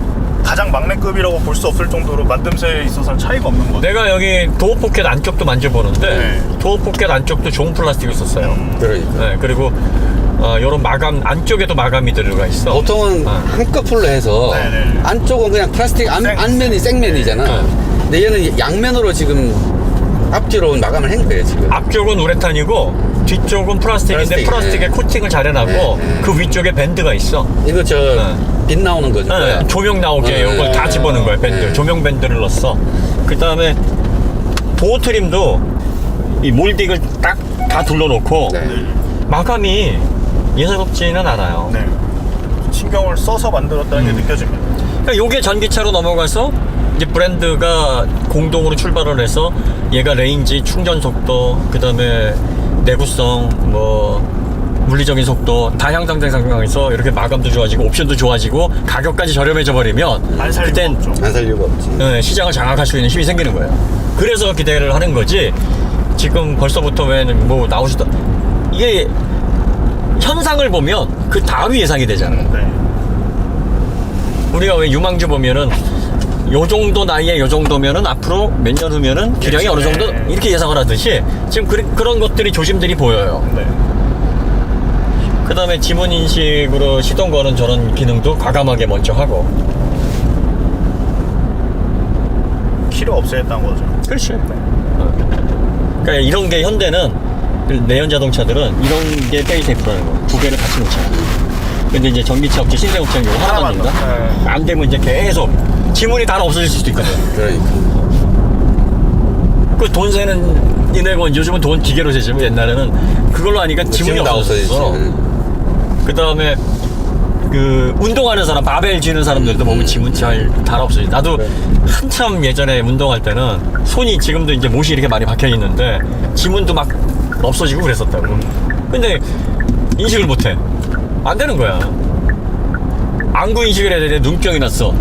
가장 막내급이라고 볼 수 없을 정도로 만듦새에 있어서는 차이가 없는 것 같아요. 내가 여기 도어 포켓 안쪽도 만져보는데 네. 도어 포켓 안쪽도 좋은 플라스틱을 썼어요. 그러니까. 네, 그리고 요런 마감 안쪽에도 마감이 들어가 있어. 보통은 한꺼풀로 해서 네네. 안쪽은 그냥 플라스틱 안면이 생면이잖아. 네. 근데 얘는 양면으로 지금 앞뒤로 마감을 한 거예요 지금. 앞쪽은 우레탄이고 뒤쪽은 플라스틱인데 플라스틱, 플라스틱에 네. 코팅을 잘 해놨고 네. 그 위쪽에 밴드가 있어. 이거 빛 나오는 거죠. 네, 조명 나오게 네. 이걸 다 집어넣은 거예요. 밴드. 네. 조명 밴드를 넣었어. 그 다음에 도어 트림도 이 몰딩을 딱 다 둘러놓고 네. 마감이 예사롭지는 않아요. 네. 신경을 써서 만들었다는 게 느껴집니다. 그러니까 요게 전기차로 넘어가서 이제 브랜드가 공동으로 출발을 해서 얘가 레인지, 충전 속도, 그 다음에 내구성, 뭐 물리적인 속도 다 향상된 상황에서 이렇게 마감도 좋아지고 옵션도 좋아지고 가격까지 저렴해져 버리면 안 살 이유가 그땐 없죠. 안 살 이유가 없지. 시장을 장악할 수 있는 힘이 생기는 거예요. 그래서 기대를 하는 거지. 지금 벌써부터 왜 뭐 나오시다 이게 현상을 보면 그 다음이 예상이 되잖아요. 네. 우리가 왜 유망주 보면은 요 정도 나이에 요 정도면은 앞으로 몇 년 후면은 기량이 어느 정도 네. 이렇게 예상을 하듯이 지금 그런 것들이 조짐들이 보여요. 네. 그 다음에 지문 인식으로 시동 거는 저런 기능도 과감하게 먼저 하고. 키를 없애겠다는 거죠. 그렇지. 그러니까 이런 게 현대는 내연 자동차들은 이런 게 페이스테이프라는 거. 두 개를 같이 놓잖아. 근데 이제 전기차 업체, 신생 업체는 이거 하나만 하나만 준다? 더. 안 되면 이제 계속 지문이 다 없어질 수도 있거든. 그러니까. 그 돈 세는 이네건 요즘은 돈 기계로 세지만 옛날에는 그걸로 하니까 지문이 다 없어졌어. 그 다음에 그 운동하는 사람, 바벨 쥐는 사람들도 보면 지문 잘 다 없어져. 나도 한참 예전에 운동할 때는 손이 지금도 이제 못이 이렇게 많이 박혀 있는데 지문도 막 없어지고 그랬었다고. 근데 인식을 못해. 안 되는 거야. 안구 인식을 해야 되는데 눈병이 났어.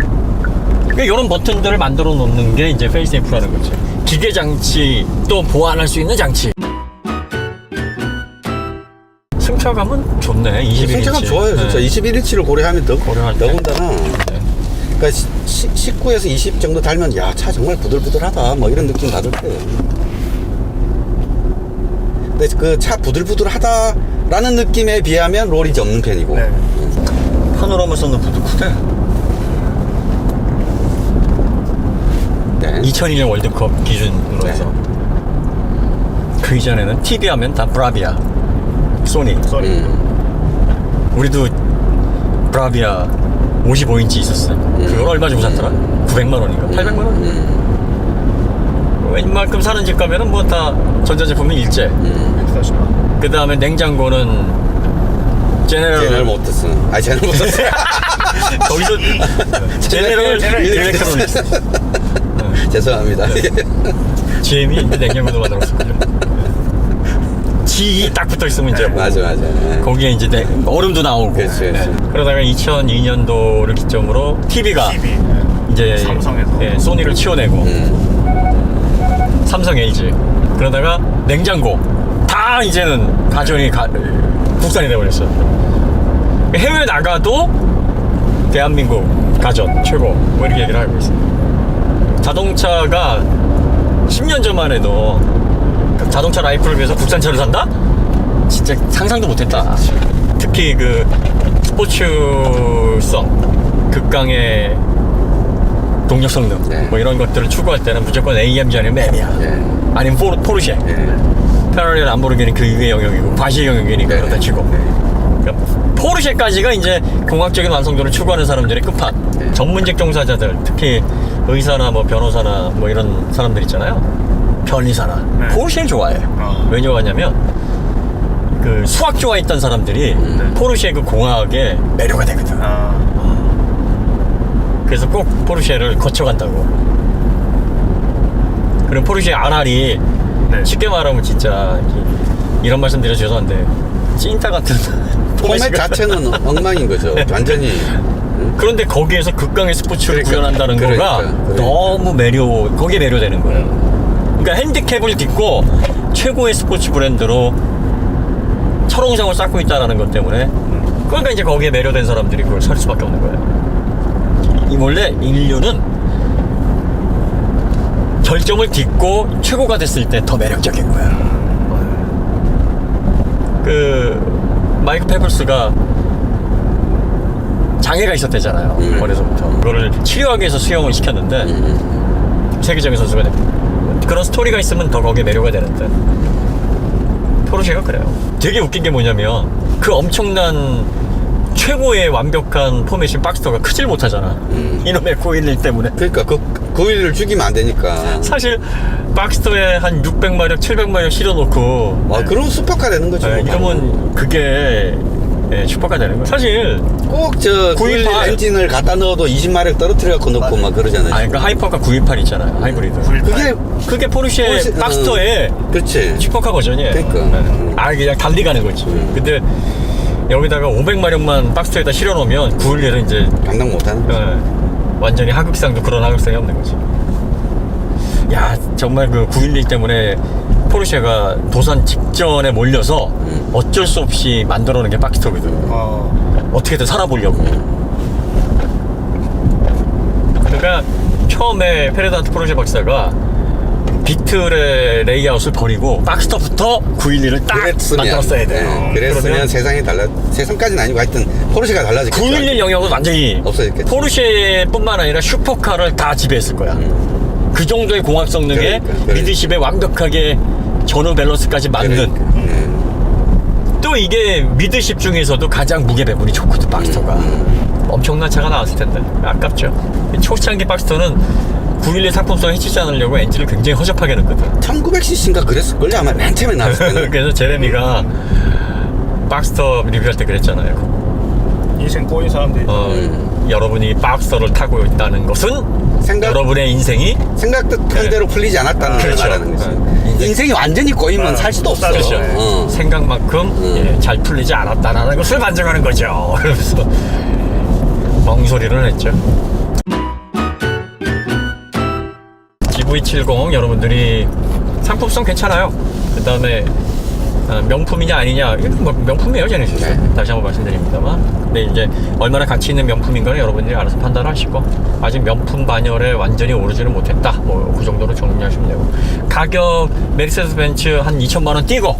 그러니까 이런 버튼들을 만들어 놓는 게 이제 페이스테이프라는 거지. 기계 장치 또 보완할 수 있는 장치. 승차감은 좋네. 21인치. 승차감 좋아요 진짜. 21인치를 고려하면 고려할 때. 더군다나 그러니까 19에서 20 정도 달면 야 차 정말 부들부들하다 뭐 이런 느낌 받을 거예요. 근데 그 차 부들부들하다라는 느낌에 비하면 롤이 이제 없는 편이고. 네. 파노라마 썬루프도 크대. 네. 2002년 월드컵 기준으로 네. 해서. 그 이전에는 TV 하면 다 브라비아, 소니. 쏘리. 우리도 브라비아 55인치 있었어. 그걸 얼마 주고 샀더라? 900만 원인가? 800만 원? 웬만큼 사는 집 가면은 뭐 다 전자제품은 일제. 140만. 그 다음에 냉장고는 제네럴 모터스. 아 제네럴 모터스. 거기서 제네럴 일렉트로닉스. 죄송합니다. GM이 이제 냉장고도 만들었었거든요. GE 딱 붙어 있으면 이제 뭐 맞아. 네. 거기에 이제 얼음도 나오고. 그렇지. 그러다가 2002년도를 기점으로 TV가 TV. 이제 삼성에서. 소니를 치워내고 삼성 LG 그러다가 냉장고 다 이제는 가전이 국산이 돼버렸어. 해외 나가도 대한민국 가전 최고 뭐 이렇게 얘기를 하고 있어. 자동차가 10년 전만 해도 자동차 라이프를 위해서 국산차를 산다? 진짜 상상도 못했다. 특히 그 스포츠성 극강의 동력 성능 네. 뭐 이런 것들을 추구할 때는 무조건 AMG 아니면 매미야. 네. 아니면 포르쉐. 네. 페라리, 람보르기니 그 이외의 영역이고 과시의 영역이니까 네. 그렇다 치고. 그러니까 포르쉐까지가 이제 공학적인 완성도를 추구하는 사람들의 끝판. 네. 전문직 종사자들, 특히 의사나 뭐 변호사나 뭐 이런 사람들 있잖아요. 변리사나 네. 포르쉐를 좋아해. 왜 좋아하냐면 그 수학 좋아했던 사람들이 포르쉐 그 공학에 매료가 되거든. 그래서 꼭 포르쉐를 거쳐간다고. 그리고 포르쉐 RR이 네. 쉽게 말하면 진짜 이런 말씀 드려 죄송한데 찐따 같은 포맷 자체는 엉망인 거죠. 완전히. 그런데 거기에서 극강의 스포츠를 구현한다는 거가 그러니까. 너무 거기에 매료되는 거예요. 그러니까 핸디캡을 딛고 최고의 스포츠 브랜드로 철옹성을 쌓고 있다는 것 때문에 그러니까 이제 거기에 매료된 사람들이 그걸 살 수밖에 없는 거예요. 원래 인류는 결점을 딛고 최고가 됐을 때 더 매력적인 거야. 그 마이크 페플스가 장애가 있었대잖아요. 어려서부터. 그거를 치료하기 위해서 수영을 시켰는데 세계적인 선수가 됐고, 그런 스토리가 있으면 더 거기에 매료가 되는데 포르쉐가 그래요. 되게 웃긴 게 뭐냐면 그 엄청난 최고의 완벽한 포맷인 박스터가 크질 못하잖아. 이놈의 911 때문에. 그러니까 그 911을 죽이면 안 되니까. 사실 박스터에 한 600마력, 700마력 실어놓고 그럼 슈퍼카 되는 거죠. 뭐. 이러면 그게 슈퍼가 되는 거야. 사실 꼭 저 911 918 엔진을 갖다 넣어도 20마력 떨어뜨려 갖고 넣고 막 그러잖아요. 그러니까 하이퍼카 928 있잖아요. 하이브리드. 그게 포르쉐 박스터의 그렇지. 슈퍼카 버전이에요. 그러니까. 그냥 달리 가는 거지. 근데 여기다가 500마력만 박스터에다 실어놓으면 911은 이제 감당 못하는 거지. 완전히 하극상도 그런 하극상이 없는 거지. 야, 정말 그 911 때문에 포르쉐가 도산 직전에 몰려서 어쩔 수 없이 만들어놓은 게 박스터거든. 어떻게든 살아보려고. 그러니까 처음에 페르난도 포르쉐 박사가 비틀의 레이아웃을 버리고 박스터부터 911을 딱 만들었어야 돼요. 그랬으면 세상이 세상까지는 아니고 하여튼 포르쉐가 달라졌겠죠. 911 영역은 완전히 없어졌겠죠. 포르쉐뿐만 아니라 슈퍼카를 다 지배했을 거야. 그 정도의 공학 성능에 리더십에 완벽하게 전후 밸런스까지 맞는. 또 이게 미드십 중에서도 가장 무게 배분이 좋거든, 박스터가. 엄청난 차가 나왔을 텐데 아깝죠. 초창기 박스터는 911 상품성 해치지 않으려고 엔진을 굉장히 허접하게 넣거든. 1900cc인가 그랬을걸요, 아마 맨 처음에 나왔을 때는. 그래서 제레미가 박스터 리뷰할 때 그랬잖아요. 인생 꼬인 사람들이 여러분이 박스터를 타고 있다는 것은 여러분의 인생이 생각한 대로 풀리지 않았다는 걸 말하는 거지. 인생이 완전히 꼬이면 살 수도 없어. 그렇죠. 생각만큼 잘 풀리지 않았다는 것을 반증하는 거죠. 그러면서 멍소리를 했죠. GV70 여러분들이 상품성 괜찮아요. 그 다음에 명품이냐 아니냐, 이거 뭐 명품이에요, 제네시스. 다시 한번 말씀드립니다만. 근데 이제 얼마나 가치 있는 명품인가는 여러분들이 알아서 판단하시고, 아직 명품 반열에 완전히 오르지는 못했다, 뭐 그 정도로 정리하시면 되고, 가격 메르세데스 벤츠 한 2천만원 띄고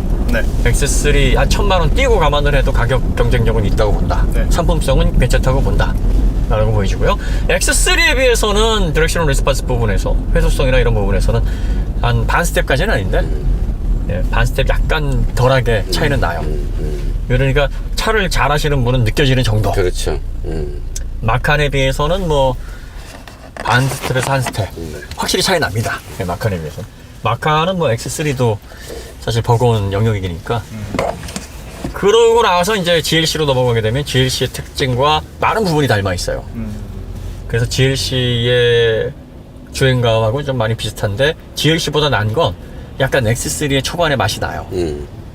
X3 한 1,000만원 띄고 감안을 해도 가격 경쟁력은 있다고 본다. 상품성은 괜찮다고 본다 라고 보여지고요. X3에 비해서는 디렉셔널 리스폰스 부분에서, 회수성이나 이런 부분에서는 한 반 스텝까지는 아닌데 반 스텝 약간 덜하게 차이는 나요. 그러니까 차를 잘 하시는 분은 느껴지는 정도. 그렇죠. 마칸에 비해서는 뭐 반 스텝에서 한 스텝 확실히 차이 납니다. 마칸에 비해서. 마칸은 뭐 X3도 사실 버거운 영역이니까. 그러고 나서 이제 GLC로 넘어가게 되면 GLC의 특징과 많은 부분이 닮아 있어요. 그래서 GLC의 주행감하고 좀 많이 비슷한데 GLC보다 난 건 약간 X3의 초반의 맛이 나요.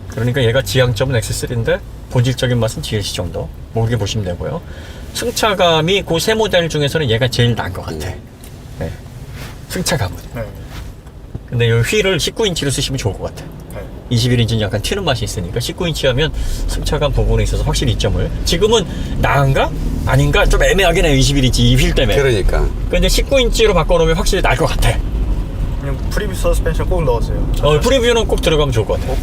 그러니까 얘가 지향점은 X3인데 본질적인 맛은 GLC 정도, 뭐 그렇게 보시면 되고요. 승차감이 그 세 모델 중에서는 얘가 제일 나은 것 같아. 승차감은. 근데 이 휠을 19인치로 쓰시면 좋을 것 같아. 21인치는 약간 튀는 맛이 있으니까 19인치 하면 승차감 부분에 있어서 확실히 이점을. 지금은 나은가? 아닌가? 좀 애매하긴 해요, 21인치 이 휠 때문에. 그러니까. 근데 19인치로 바꿔놓으면 확실히 나을 것 같아. 그냥 프리뷰 서스펜션 꼭 넣으세요. 프리뷰는 꼭 들어가면 좋을 것 같아요.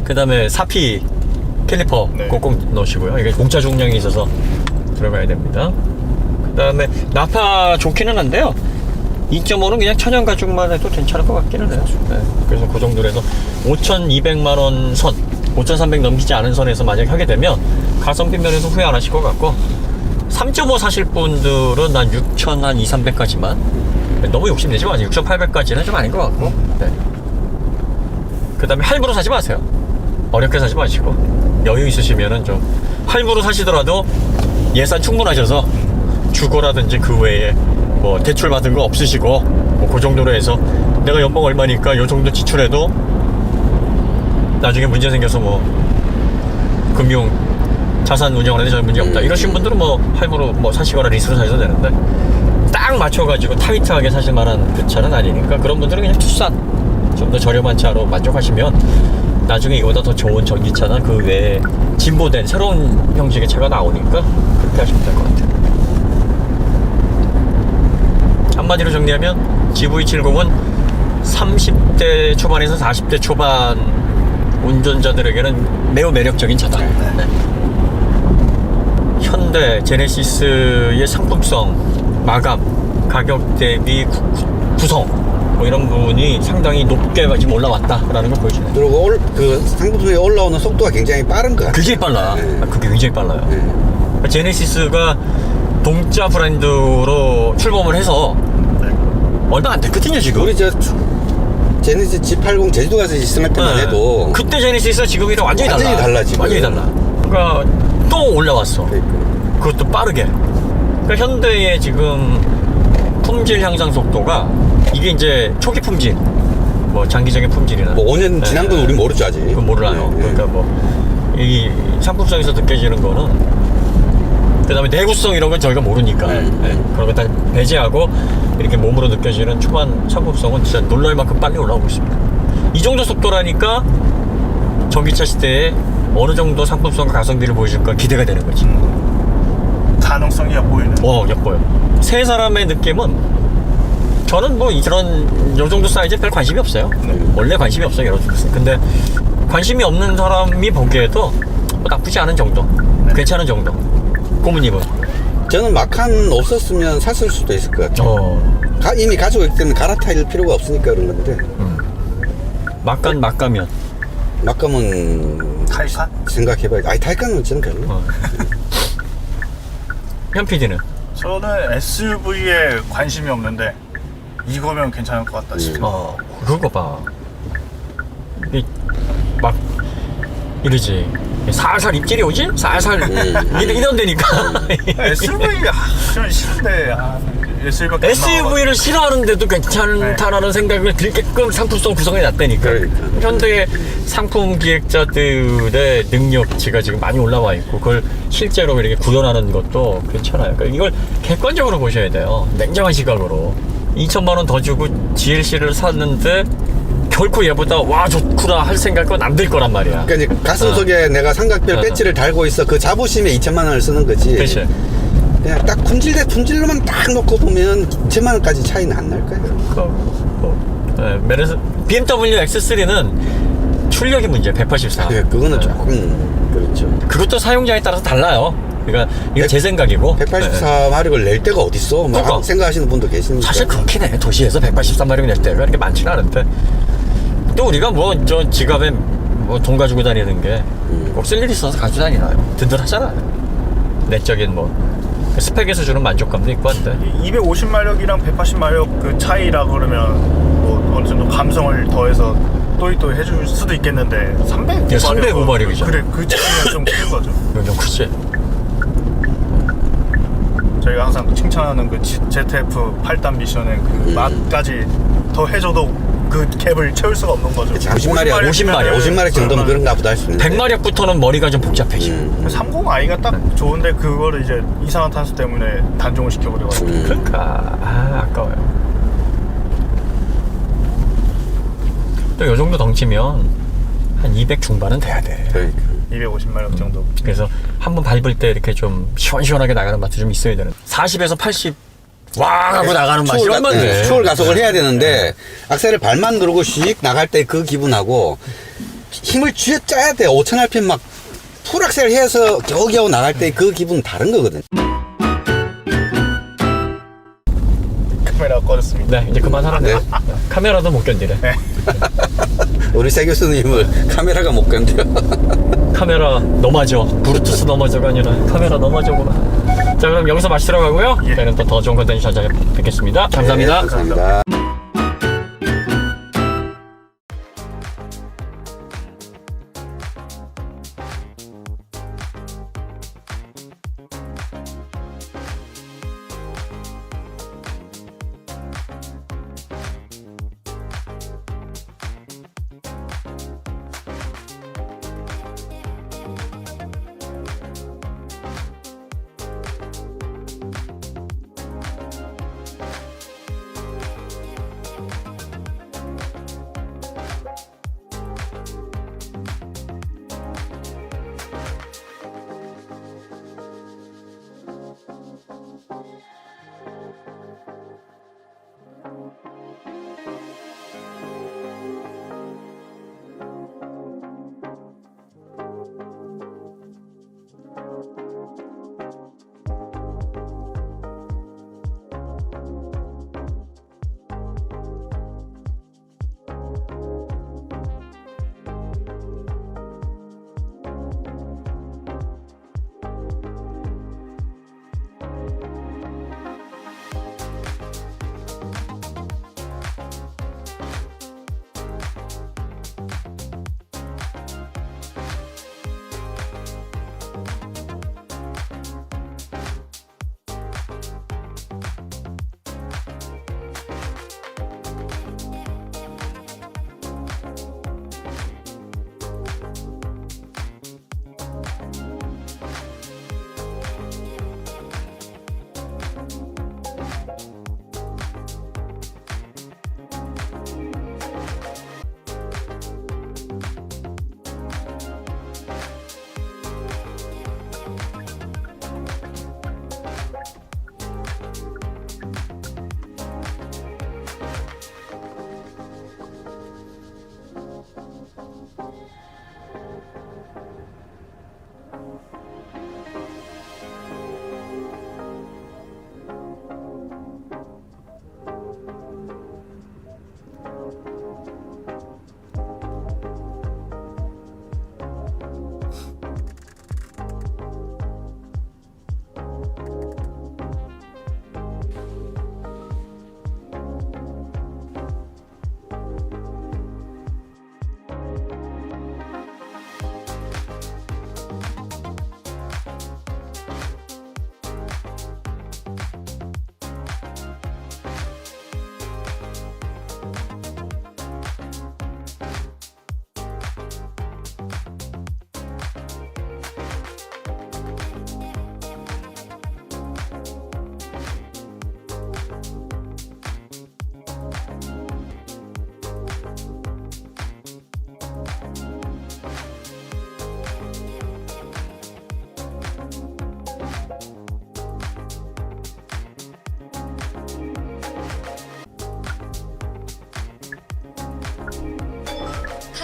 그 다음에 4P 캘리퍼 꼭 넣으시고요. 이게 공짜 중량이 있어서 들어가야 됩니다. 그 다음에 나파 좋기는 한데요, 2.5는 그냥 천연 가죽만 해도 괜찮을 것 같기는 해요. 그래서 그 정도로 해서 5,200만원 선, 5,300 넘기지 않은 선에서 만약에 하게 되면 가성비 면에서 후회 안 하실 것 같고, 3.5 사실 분들은 난 6,000, 한 2,300까지만, 너무 욕심내지 마세요. 6,800까지는 좀 아닌 것 같고. 그 다음에 할부로 사지 마세요. 어렵게 사지 마시고, 여유 있으시면은 좀 할부로 사시더라도 예산 충분하셔서 주거라든지 그 외에 뭐 대출 받은 거 없으시고, 뭐 그 정도로 해서 내가 연봉 얼마니까 요 정도 지출해도 나중에 문제 생겨서 뭐 금융 자산 운영하는데 전혀 문제 없다, 이러신 분들은 뭐 할부로 뭐 사시거나 리스로 사셔도 되는데, 딱 맞춰가지고 타이트하게 사실 만한 그 차는 아니니까 그런 분들은 그냥 투싼 좀 더 저렴한 차로 만족하시면 나중에 이거보다 더 좋은 전기차나 그 외에 진보된 새로운 형식의 차가 나오니까 그렇게 하시면 될 것 같아요. 한마디로 정리하면 GV70은 30대 초반에서 40대 초반 운전자들에게는 매우 매력적인 차다. 네. 현대 제네시스의 상품성, 마감, 가격 대비 구성 뭐 이런 부분이 상당히 높게 지금 올라왔다라는 걸 보여주네요. 그리고 그 상품성에 올라오는 속도가 굉장히 빠른 것 같아요. 그게 빨라. 네. 그게 굉장히 빨라요. 네. 제네시스가 동자 브랜드로 출범을 해서 얼마 안 됐거든요 지금. 우리 제네시스 G80 제주도 가서 시승할 때만 네. 해도 그때 제네시스 지금이랑 완전히 달라. 달라, 지금. 완전히 달라. 그러니까 또 올라왔어. 그러니까. 그것도 빠르게. 그러니까 현대의 지금 품질 향상 속도가 이게 이제 초기 품질, 뭐 장기적인 품질이나 뭐 5년 지난 건 우리 모르죠 아직. 그건 몰라요. 네. 그러니까 뭐 이 상품성에서 느껴지는 거는 그다음에 내구성 이런 건 저희가 모르니까 그런 거 다 배제하고 이렇게 몸으로 느껴지는 초반 상품성은 진짜 놀랄 만큼 빨리 올라오고 있습니다. 이 정도 속도라니까 전기차 시대에 어느 정도 상품성과 가성비를 보여줄까 기대가 되는 거지. 가능성이 보이는. 엿보여. 세 사람의 느낌은 저는 뭐 이런 요 정도 사이즈에 별 관심이 없어요. 원래 관심이 없어요, 여러 중에서. 근데 관심이 없는 사람이 보기에도 뭐 나쁘지 않은 정도, 괜찮은 정도. 고모님은? 저는 마칸 없었으면 샀을 수도 있을 것 같아요. 이미 가지고 있기 때문에 갈아타일 필요가 없으니까 그런 건데. 막가면. 막가면 타이칸? 생각해봐야 돼. 아니 타이칸은 저는 별로. 현 PD는? 저는 SUV에 관심이 없는데 이거면 괜찮을 것 같다 싶어요. 그거 봐. 막 이러지. 살살 입질이 오지? 살살 이런 데니까. SUV 좀 싫은데 SUV를 싫어하는데도 괜찮다라는 생각을 들게끔 상품성 구성해 놨다니까. 그러니까. 현대의 상품 기획자들의 능력치가 지금 많이 올라와 있고 그걸 실제로 이렇게 구현하는 것도 괜찮아요. 그러니까 이걸 객관적으로 보셔야 돼요. 냉정한 시각으로. 2천만 원 더 주고 GLC를 샀는데 결코 얘보다 와 좋구나 할 생각은 안 들 거란 말이야. 그러니까 이제 가슴속에 내가 삼각별 배지를 달고 있어. 그 자부심에 2천만 원을 쓰는 거지. 그렇지. 그냥 딱 품질 대 품질로만 딱 놓고 보면 2천만 원까지 차이는 안 날 거예요. BMW X3는 출력이 문제 184. 네, 그거는 조금 그렇죠. 그것도 사용자에 따라서 달라요. 그러니까 이거 제 생각이고. 184마력을 낼 데가 어딨어? 막 그러니까. 생각하시는 분도 계시니까. 사실 그렇긴 해. 도시에서 183마력 낼 때가 그렇게 많지는 않은데. 또 우리가 뭐 저 지갑에 뭐 돈 가지고 다니는 게 꼭 쓸 일이 있어서 가지고 다니나요? 든든하잖아요. 내적인 뭐 스펙에서 주는 만족감도 있고 한데. 250마력이랑 180마력 그 차이라 그러면 뭐 어느 정도 감성을 더해서 또이또이 해줄 수도 있겠는데 305마력이잖아. 그래, 그 차이는 좀 큰 거죠. 이건 좀 크지. 저희가 항상 칭찬하는 그 ZF 8단 미션의 그 맛까지 더 해줘도 그 갭을 채울 수가 없는 거죠. 50마력 정도면 그런가 보다 할 수 있는데 100마력부터는 머리가 좀 복잡해져. 30i가 딱 좋은데 그거를 이제 이산화탄소 때문에 단종을 시켜버려가지고 그러니까 아까워요. 또 요 정도 덩치면 한 200 중반은 돼야 돼. 그러니까. 250마력 정도. 그래서 한번 밟을 때 이렇게 좀 시원시원하게 나가는 맛도 좀 있어야 되는. 40에서 80 와 하고 나가는 맛이 얼마인데. 추월 가속을 해야 되는데 악셀을 발만 누르고 씩 나갈 때 그 기분하고 힘을 쥐어 짜야 돼. 5000rpm 막 풀 악셀 해서 겨우겨우 나갈 때 그 기분은 다른 거거든. 카메라가 꺼졌습니다. 네, 이제 그만하는데. 네. 카메라도 못 견디네. 우리 세 교수님을 카메라가 못 견뎌. 카메라 넘어져. 브루투스 넘어져가 아니라 카메라 넘어져구나. 자, 그럼 여기서 마치도록 하고요. 예. 저희는 또 더 좋은 컨텐츠 찾아뵙겠습니다. 감사합니다. 네, 감사합니다.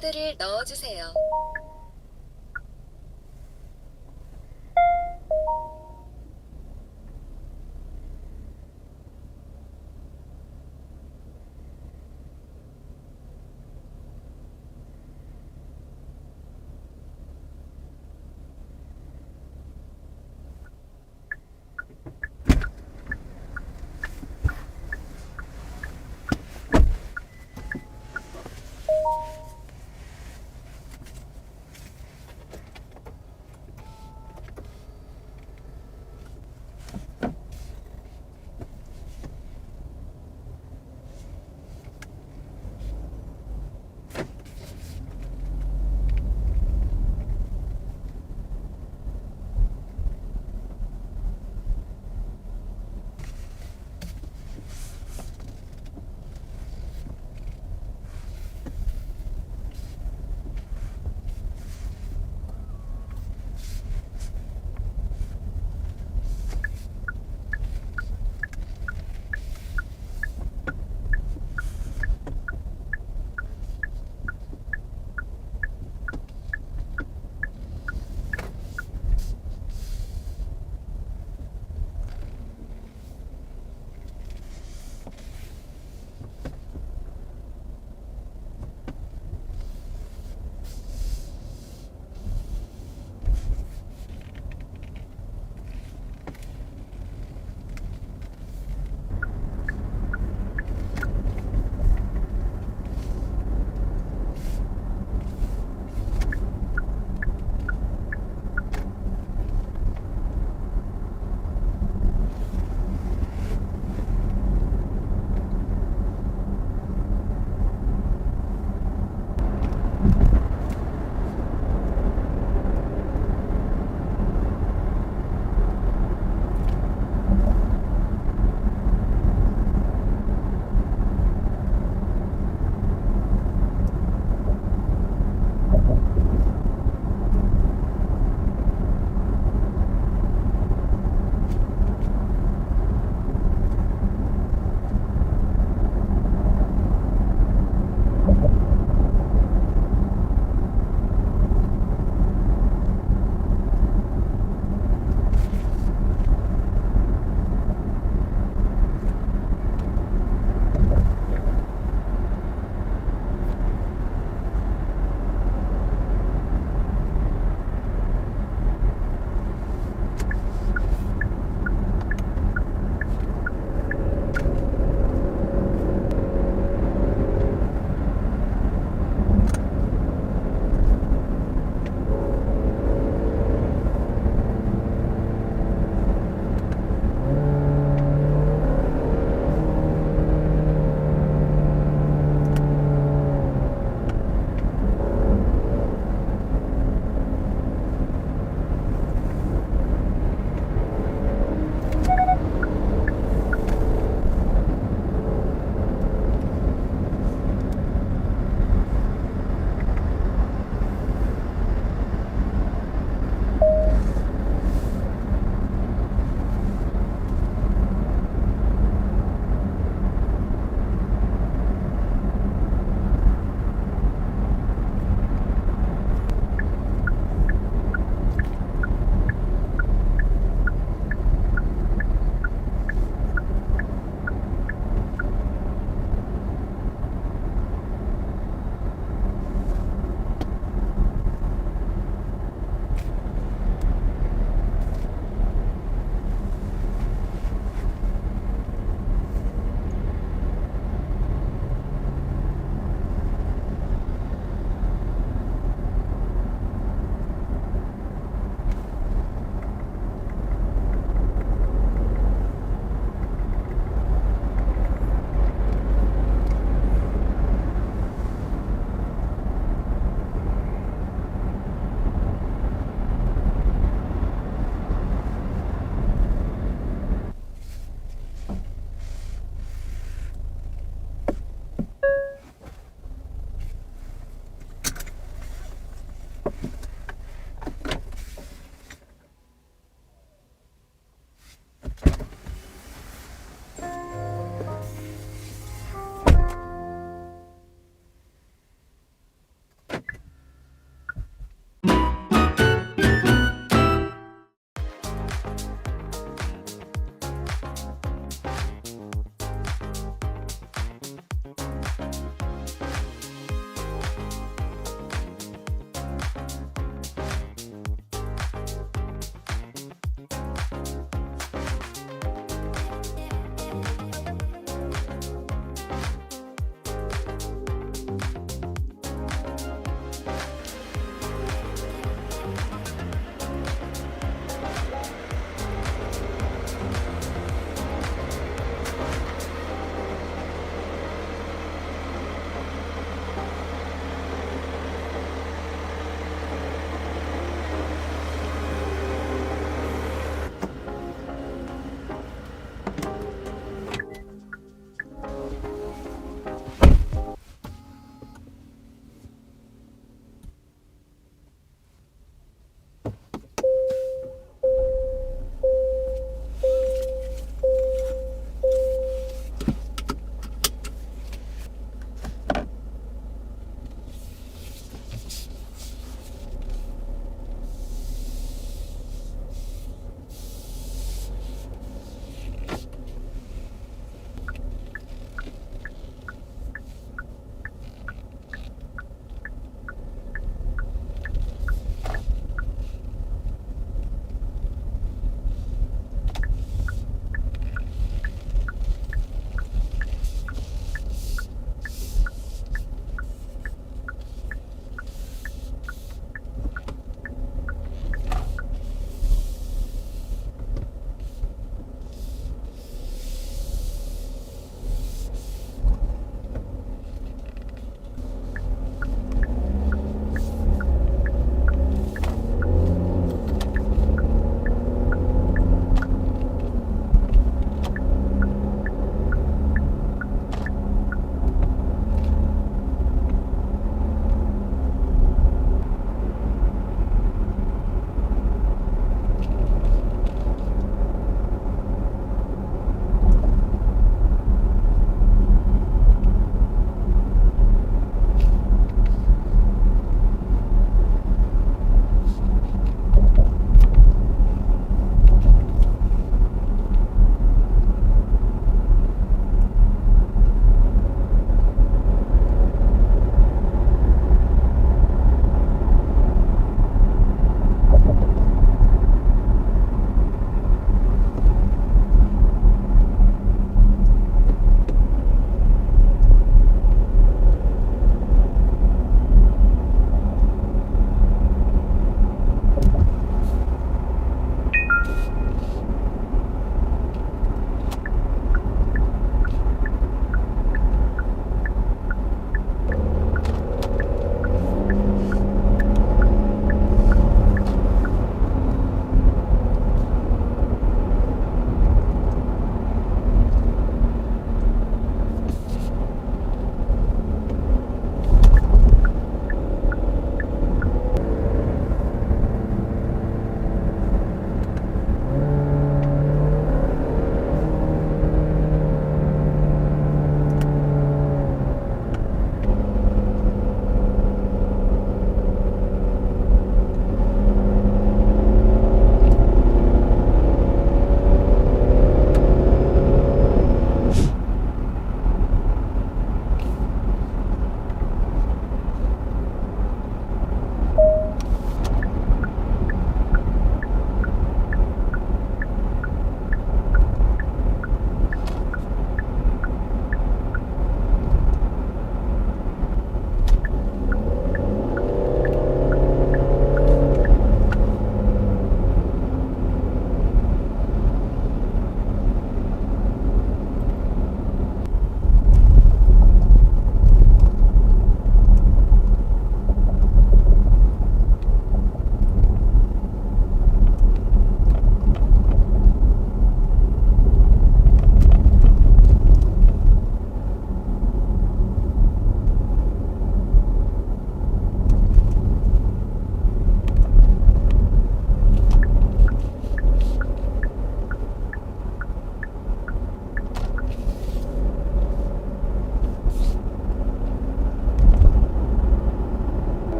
카드를 넣어주세요.